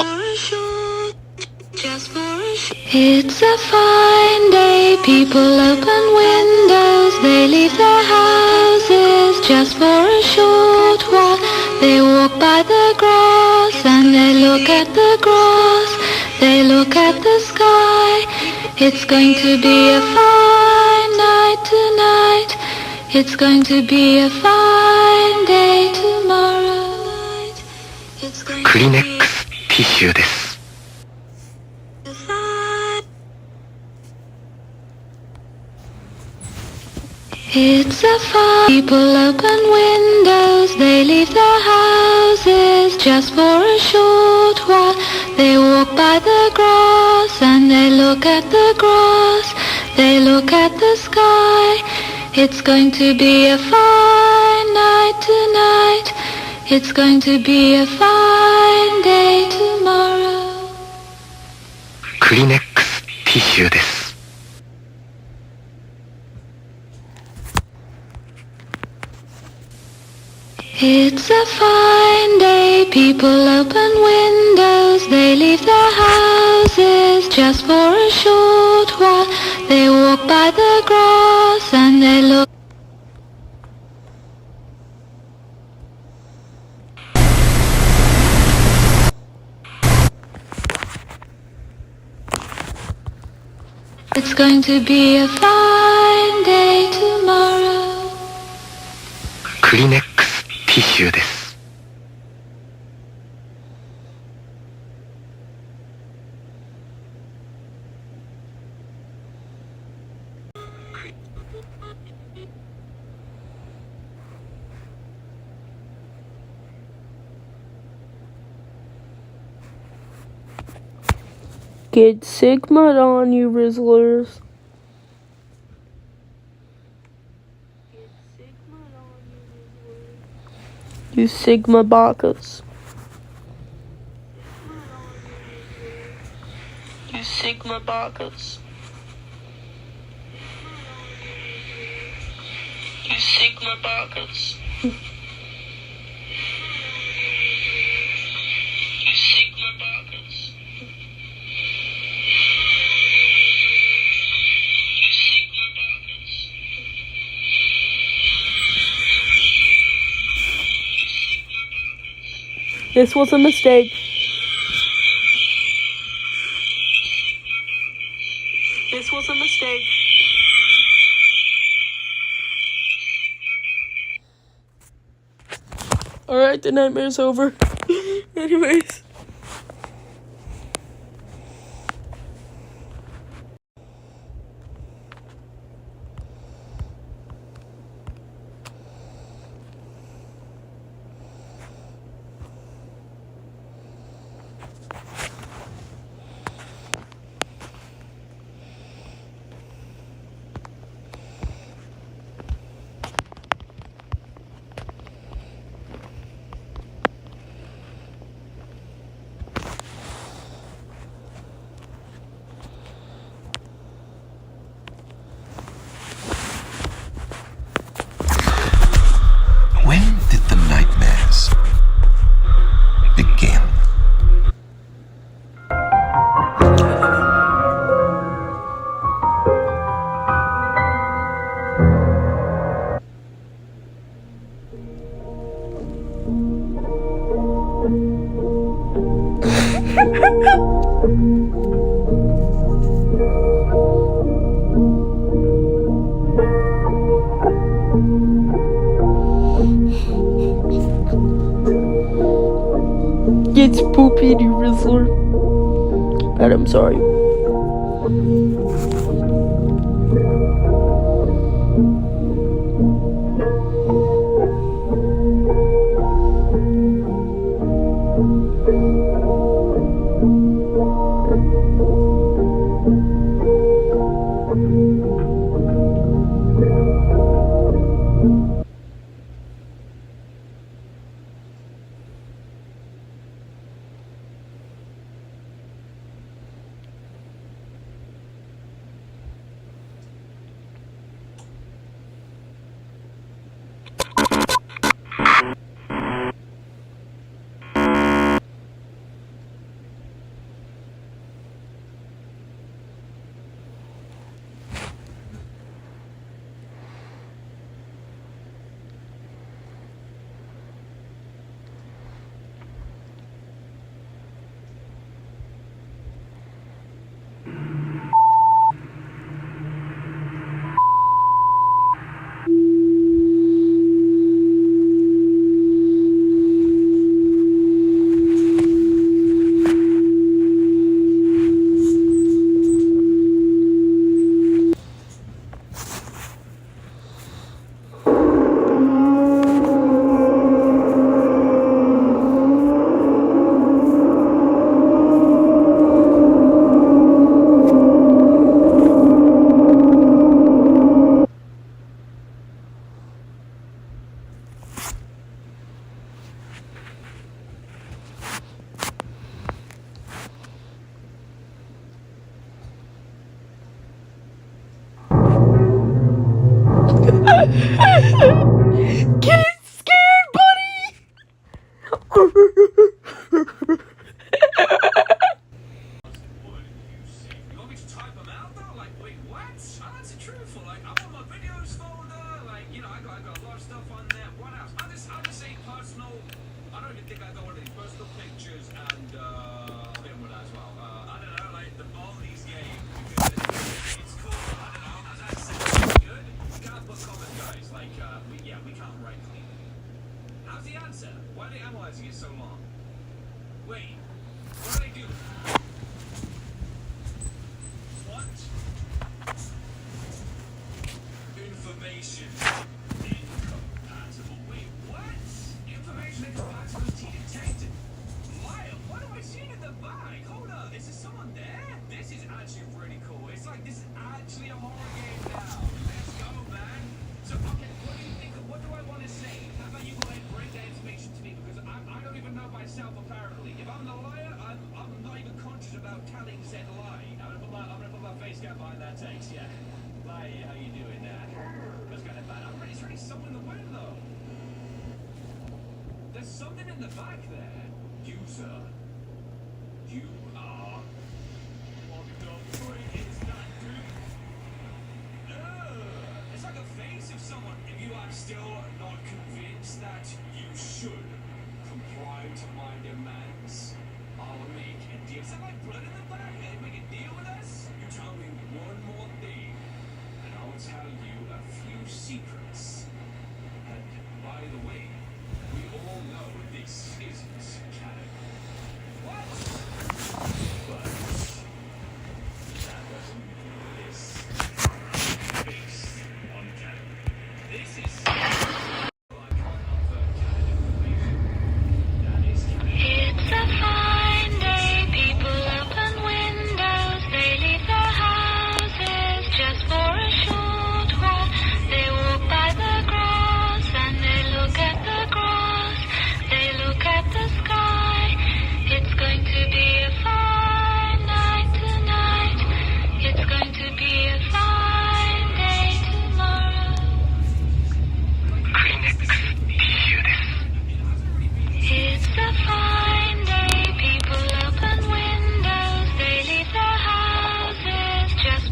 It's a fine day, people open windows, they leave their houses just for a short while. They walk by the grass and they look at the grass, they look at the sky. It's going to be a fine night tonight, it's going to be a fine day tomorrow. クリネックスティッシュです。 It's a fine. People open windows, they leave their houses just for a short while. They walk by the grass and they look at the grass, they look at the sky. It's going to be a fine night tonight, it's going to be a fine day tomorrow. クリネックスティッシュです。It's a fine day, people open windows, they leave their houses just for a short while. They walk by the grass and they look. It's going to be a fine day tomorrow. クリネックスティッシュです。Get Sigma on you, Rizzlers. You Sigma Bakas. You Sigma Bakas. You Sigma Bakas. You Sigma Bakas. This was a mistake. This was a mistake. Alright, the nightmare's over. Anyways. When did the nightmares begin? It's poopy, you Rizzler. But I'm sorry. Get scared, buddy! You want me to type them out though? Like, wait, what? I'll answer truthful. Like, I'm on my videos folder. Like, you know, I got a lot of stuff on there. What else? I'll just say personal. I don't even think I got one of these personal pictures and I'll hit one as well. I don't know, like the Baldi's game because it's cool. I don't know. As I said, it's good. You can't put comments, guys. Like, we can't write clean. How's the answer? Why are they analyzing it so long? Wait, what do they do? What? Information incompatible. Wait, what? Information incompatibility detected. Liar, what have I seen in the bag? Hold up, is there someone there? This is actually pretty cool. It's like this is actually a horror game now. Let's go, man. So, okay, what do you think? What do I want to say? How about you go ahead and break that information to me because I don't even know myself apparently. If I'm the liar, I'm not even conscious about telling said lie. I'm gonna put my face down behind that text. Yeah. Lie, how you doing that? That's kind of bad. It's really something in the way though. There's something in the back there. User. You are logged up. Is that dude? It's like a face of someone. If you are still not convinced that you should comply to my demands, I'll make a deal. Is that like blood in the back? Make a deal with us? You tell me one more thing, and I'll tell you a few secrets. And by the way, we all know this isn't canon. What? But that doesn't mean this is based on canon. This is It's a fine day, people open windows, they leave their houses just for a short while. They walk by the grass and they look at the grass, they look at the sky. It's going to be a fine night tonight, it's going to be a fine day tomorrow. It's a fine day, people open windows, they leave their houses just...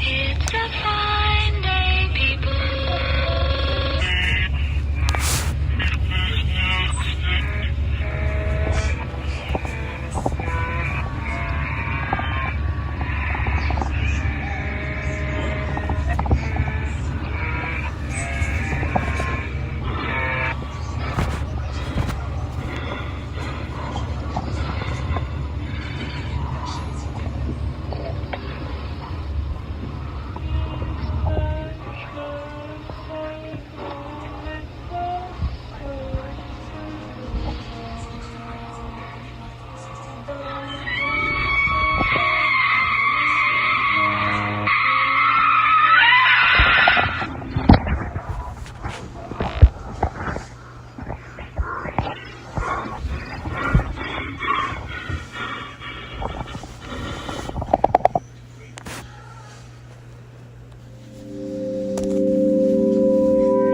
It's a fine day, people...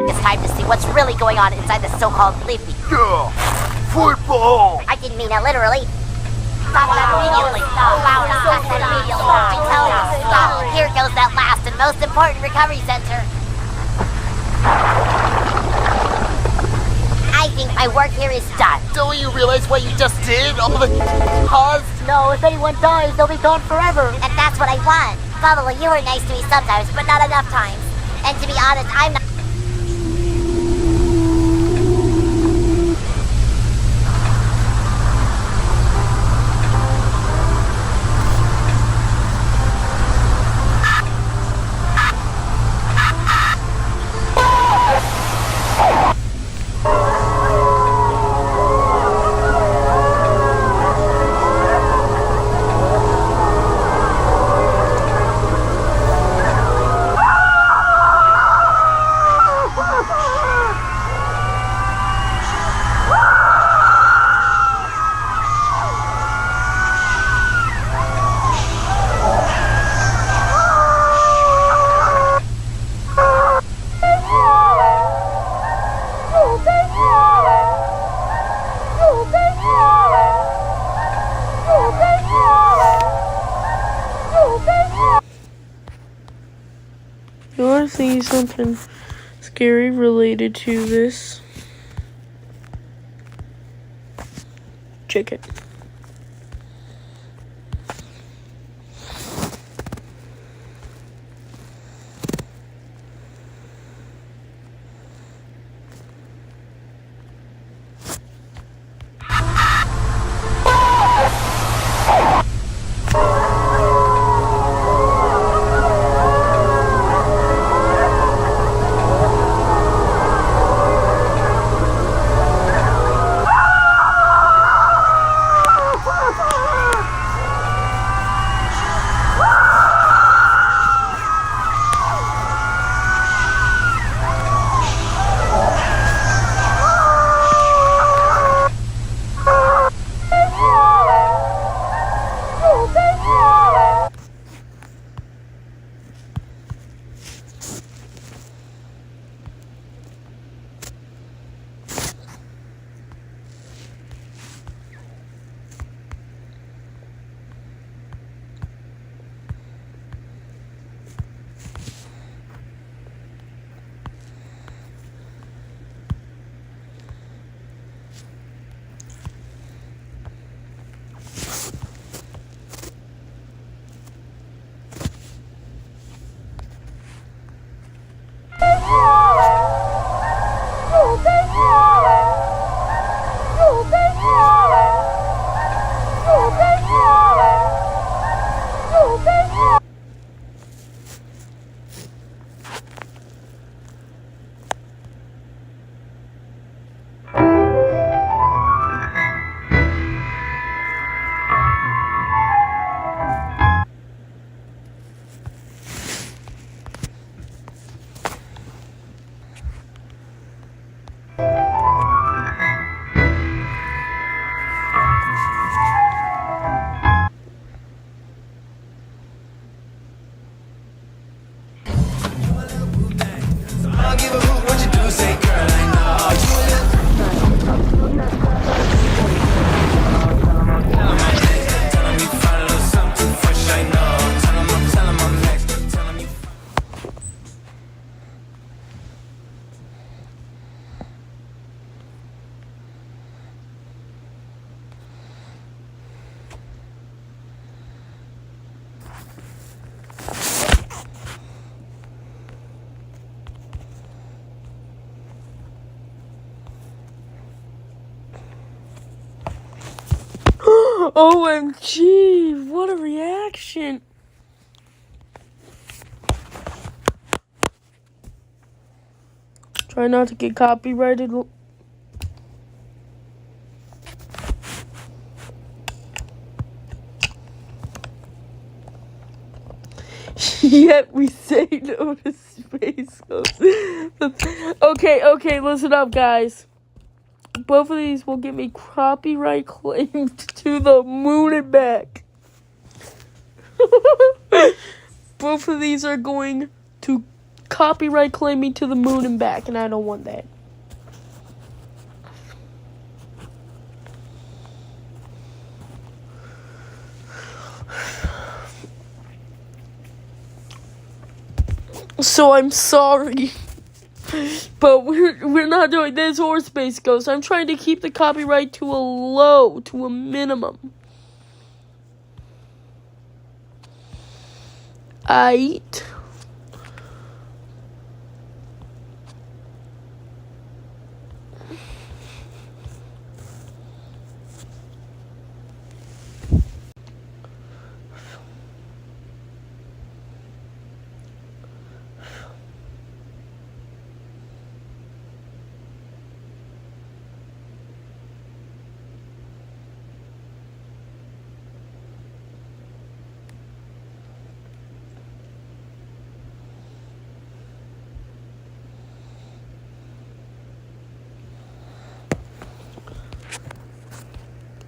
It's time to see what's really going on inside the so-called leafy. Yeah! Football! I didn't mean that literally. Stop that immediately. Stop that immediately. I tell you, stop. Here goes that last and most important recovery center. I think my work here is done. Don't you realize what you just did? All the cause? No, if anyone dies, they'll be gone forever. And that's what I want. Probably you were nice to me sometimes, but not enough times. And to be honest, I'm not... have seen something scary related to this. Check it. OMG, what a reaction. Try not to get copyrighted. Yet we say no to space ghosts. Okay, listen up, guys. Both of these will get me copyright claimed to the moon and back. Both of these are going to copyright claim me to the moon and back, and I don't want that. So I'm sorry. But we're not doing this or Space Ghost. I'm trying to keep the copyright to a minimum. Aight.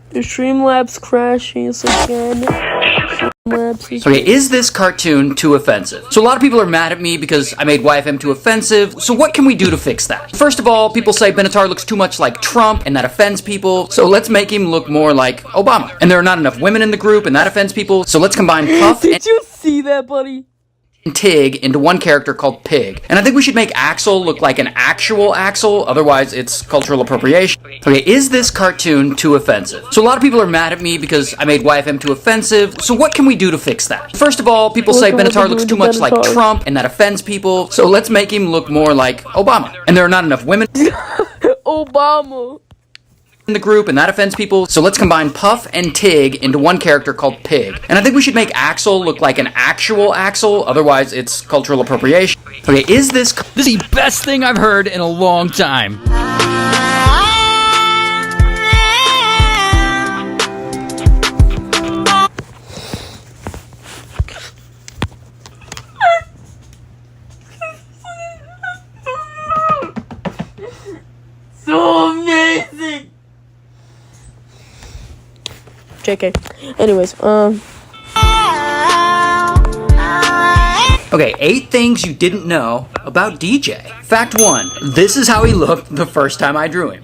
The Streamlabs crashing again. Okay, is this cartoon too offensive? So a lot of people are mad at me because I made YFM too offensive. So what can we do to fix that? First of all, people say Benatar looks too much like Trump, and that offends people. So let's make him look more like Obama. And there are not enough women in the group, and that offends people. So let's combine Puff and... Did you see that, buddy? Tig into one character called Pig. And I think we should make Axel look like an actual Axel, otherwise it's cultural appropriation. Okay, is this cartoon too offensive? So a lot of people are mad at me because I made YFM too offensive, so what can we do to fix that? First of all, people say Benatar looks too much like Trump, and that offends people, so let's make him look more like Obama. And there are not enough women Obama. in the group, and that offends people, so let's combine Puff and Tig into one character called Pig. And I think we should make Axel look like an actual Axel, otherwise it's cultural appropriation. Okay, is this is the best thing I've heard in a long time. So amazing. JK. Anyways, Okay, 8 things you didn't know about DJ. Fact 1, this is how he looked the first time I drew him.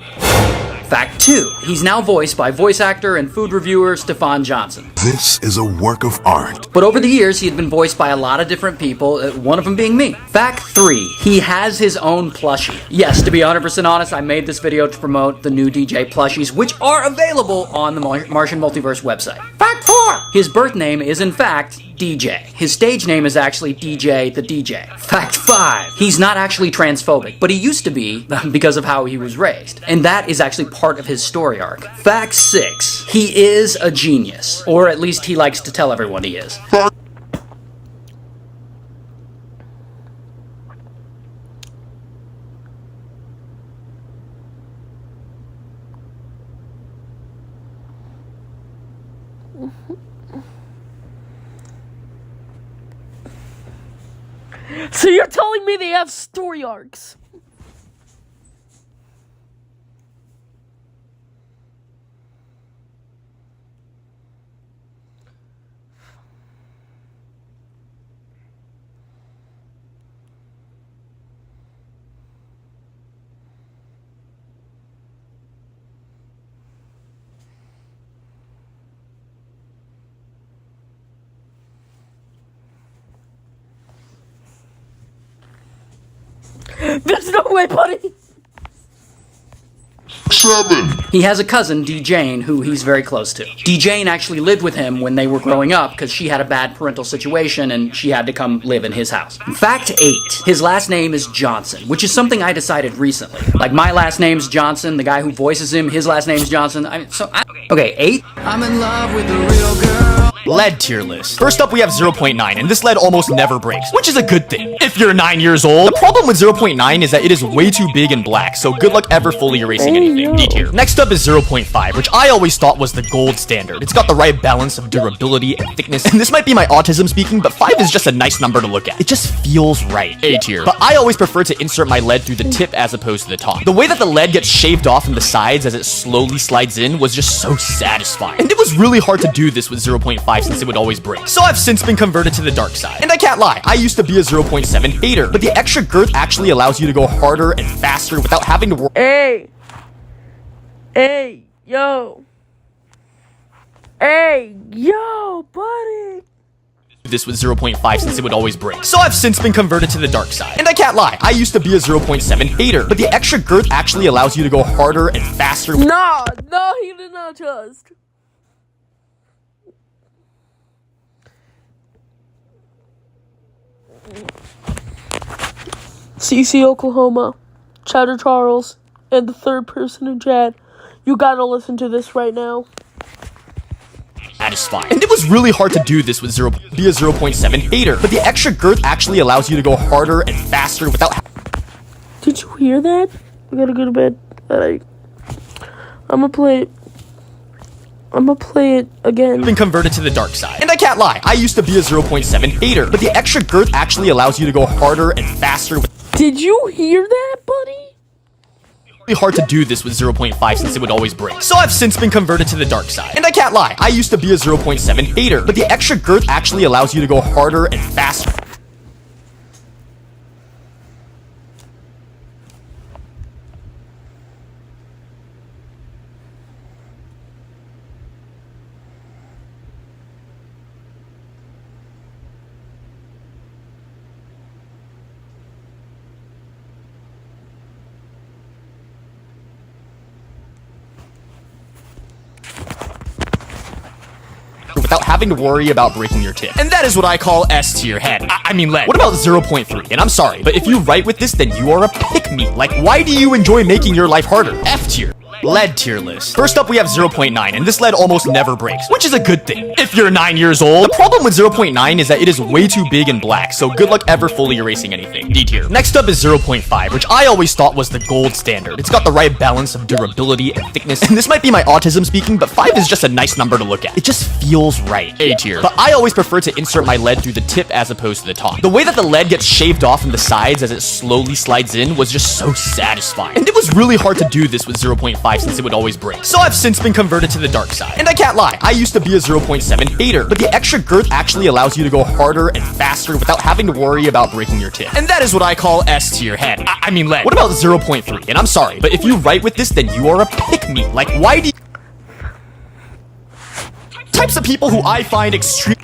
Fact 2, he's now voiced by voice actor and food reviewer Stefan Johnson. This is a work of art. But over the years, he had been voiced by a lot of different people, one of them being me. Fact 3, he has his own plushie. Yes, to be 100% honest, I made this video to promote the new DJ plushies, which are available on the Martian Multiverse website. Fact 4, his birth name is in fact DJ. His stage name is actually DJ the DJ. Fact 5, he's not actually transphobic, but he used to be because of how he was raised. And that is actually part of his story arc. Fact 6, he is a genius. Or at least he likes to tell everyone he is. so you're telling me they have story arcs? There's no way, buddy. 7. He has a cousin, D. Jane, who he's very close to. D. Jane actually lived with him when they were growing up because she had a bad parental situation and she had to come live in his house. Fact 8, his last name is Johnson, which is something I decided recently. Like my last name's Johnson, the guy who voices him, his last name's Johnson. Okay, 8. I'm in love with a real girl. Lead tier list. First up, we have 0.9, and this lead almost never breaks, which is a good thing if you're 9 years old. The problem with 0.9 is that it is way too big and black, so good luck ever fully erasing anything. D tier. Next up is 0.5, which I always thought was the gold standard. It's got the right balance of durability and thickness, and this might be my autism speaking, but 5 is just a nice number to look at. It just feels right. A tier. But I always prefer to insert my lead through the tip as opposed to the top. The way that the lead gets shaved off from the sides as it slowly slides in was just so satisfying. And it was really hard to do this with 0.5 since it would always break. So I've since been converted to the dark side. And I can't lie, I used to be a 0.7 hater, but the extra girth actually allows you to go harder and faster without having to work. Hey, yo. Hey, yo, buddy. This with 0.5 since it would always break. So I've since been converted to the dark side. And I can't lie, I used to be a 0.7 hater, but the extra girth actually allows you to go harder and faster. No, he did not trust. CC Oklahoma, Cheddar Charles, and the third person in chat. You gotta listen to this right now. Satisfying. And it was really hard to do this with be a 0.7 hater, but the extra girth actually allows you to go harder and faster without. Did you hear that? I gotta go to bed. I'm gonna play it again. Been converted to the dark side. And I can't lie, I used to be a 0.7 hater, but the extra girth actually allows you to go harder and faster. Did you hear that, buddy? Really hard to do this with 0.5 since it would always break. So I've since been converted to the dark side. And I can't lie, I used to be a 0.7 hater, but the extra girth actually allows you to go harder and faster. without having to worry about breaking your tip. And that is what I call S tier head. I mean lead. What about 0.3? And I'm sorry, but if you write with this, then you are a pick-me. Like, why do you enjoy making your life harder? F tier. Lead tier list. First up, we have 0.9, and this lead almost never breaks, which is a good thing if you're 9 years old. The problem with 0.9 is that it is way too big and black, so good luck ever fully erasing anything. D tier. Next up is 0.5, which I always thought was the gold standard. It's got the right balance of durability and thickness, and this might be my autism speaking, but 5 is just a nice number to look at. It just feels right. A tier. But I always prefer to insert my lead through the tip as opposed to the top. The way that the lead gets shaved off from the sides as it slowly slides in was just so satisfying. And it was really hard to do this with 0.5 since it would always break. So I've since been converted to the dark side. And I can't lie, I used to be a 0.7 hater, but the extra girth actually allows you to go harder and faster without having to worry about breaking your tip. And that is what I call S tier head. I mean lead. What about 0.3? And I'm sorry, but if you write with this, then you are a pick-me. Like, why do you... Types of people who I find extreme...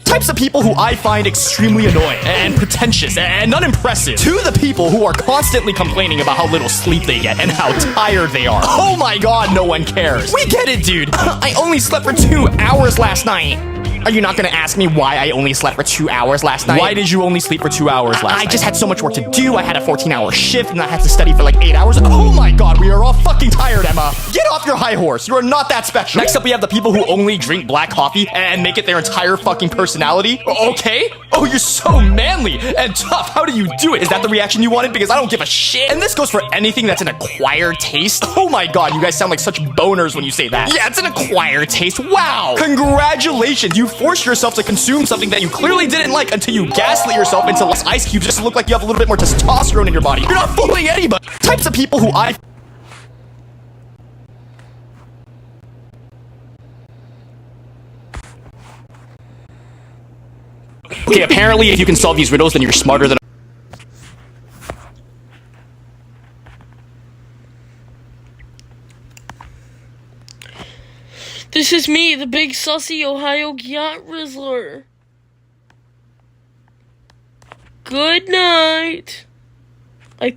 Types of people who I find extremely annoying and pretentious and unimpressive. To the people who are constantly complaining about how little sleep they get and how tired they are. Oh my god, no one cares. We get it, dude. I only slept for 2 hours last night. Are you not gonna ask me why I only slept for 2 hours last night? Why did you only sleep for 2 hours last night? I just had so much work to do. I had a 14-hour shift and I had to study for like 8 hours. Oh my god, we are all fucking tired, Emma. Get off your high horse. You are not that special. Next up, we have the people who only drink black coffee and make it their entire fucking personality. Okay? Oh, you're so manly and tough. How do you do it? Is that the reaction you wanted? Because I don't give a shit. And this goes for anything that's an acquired taste. Oh my god, you guys sound like such boners when you say that. Yeah, it's an acquired taste. Wow. Congratulations. You forced yourself to consume something that you clearly didn't like until you gaslit yourself into less ice cubes just to look like you have a little bit more testosterone in your body. You're not fooling anybody. Types of people who I... Okay, apparently if you can solve these riddles, then you're smarter than... This is me, the big sussy Ohio yacht rizzler. Good night.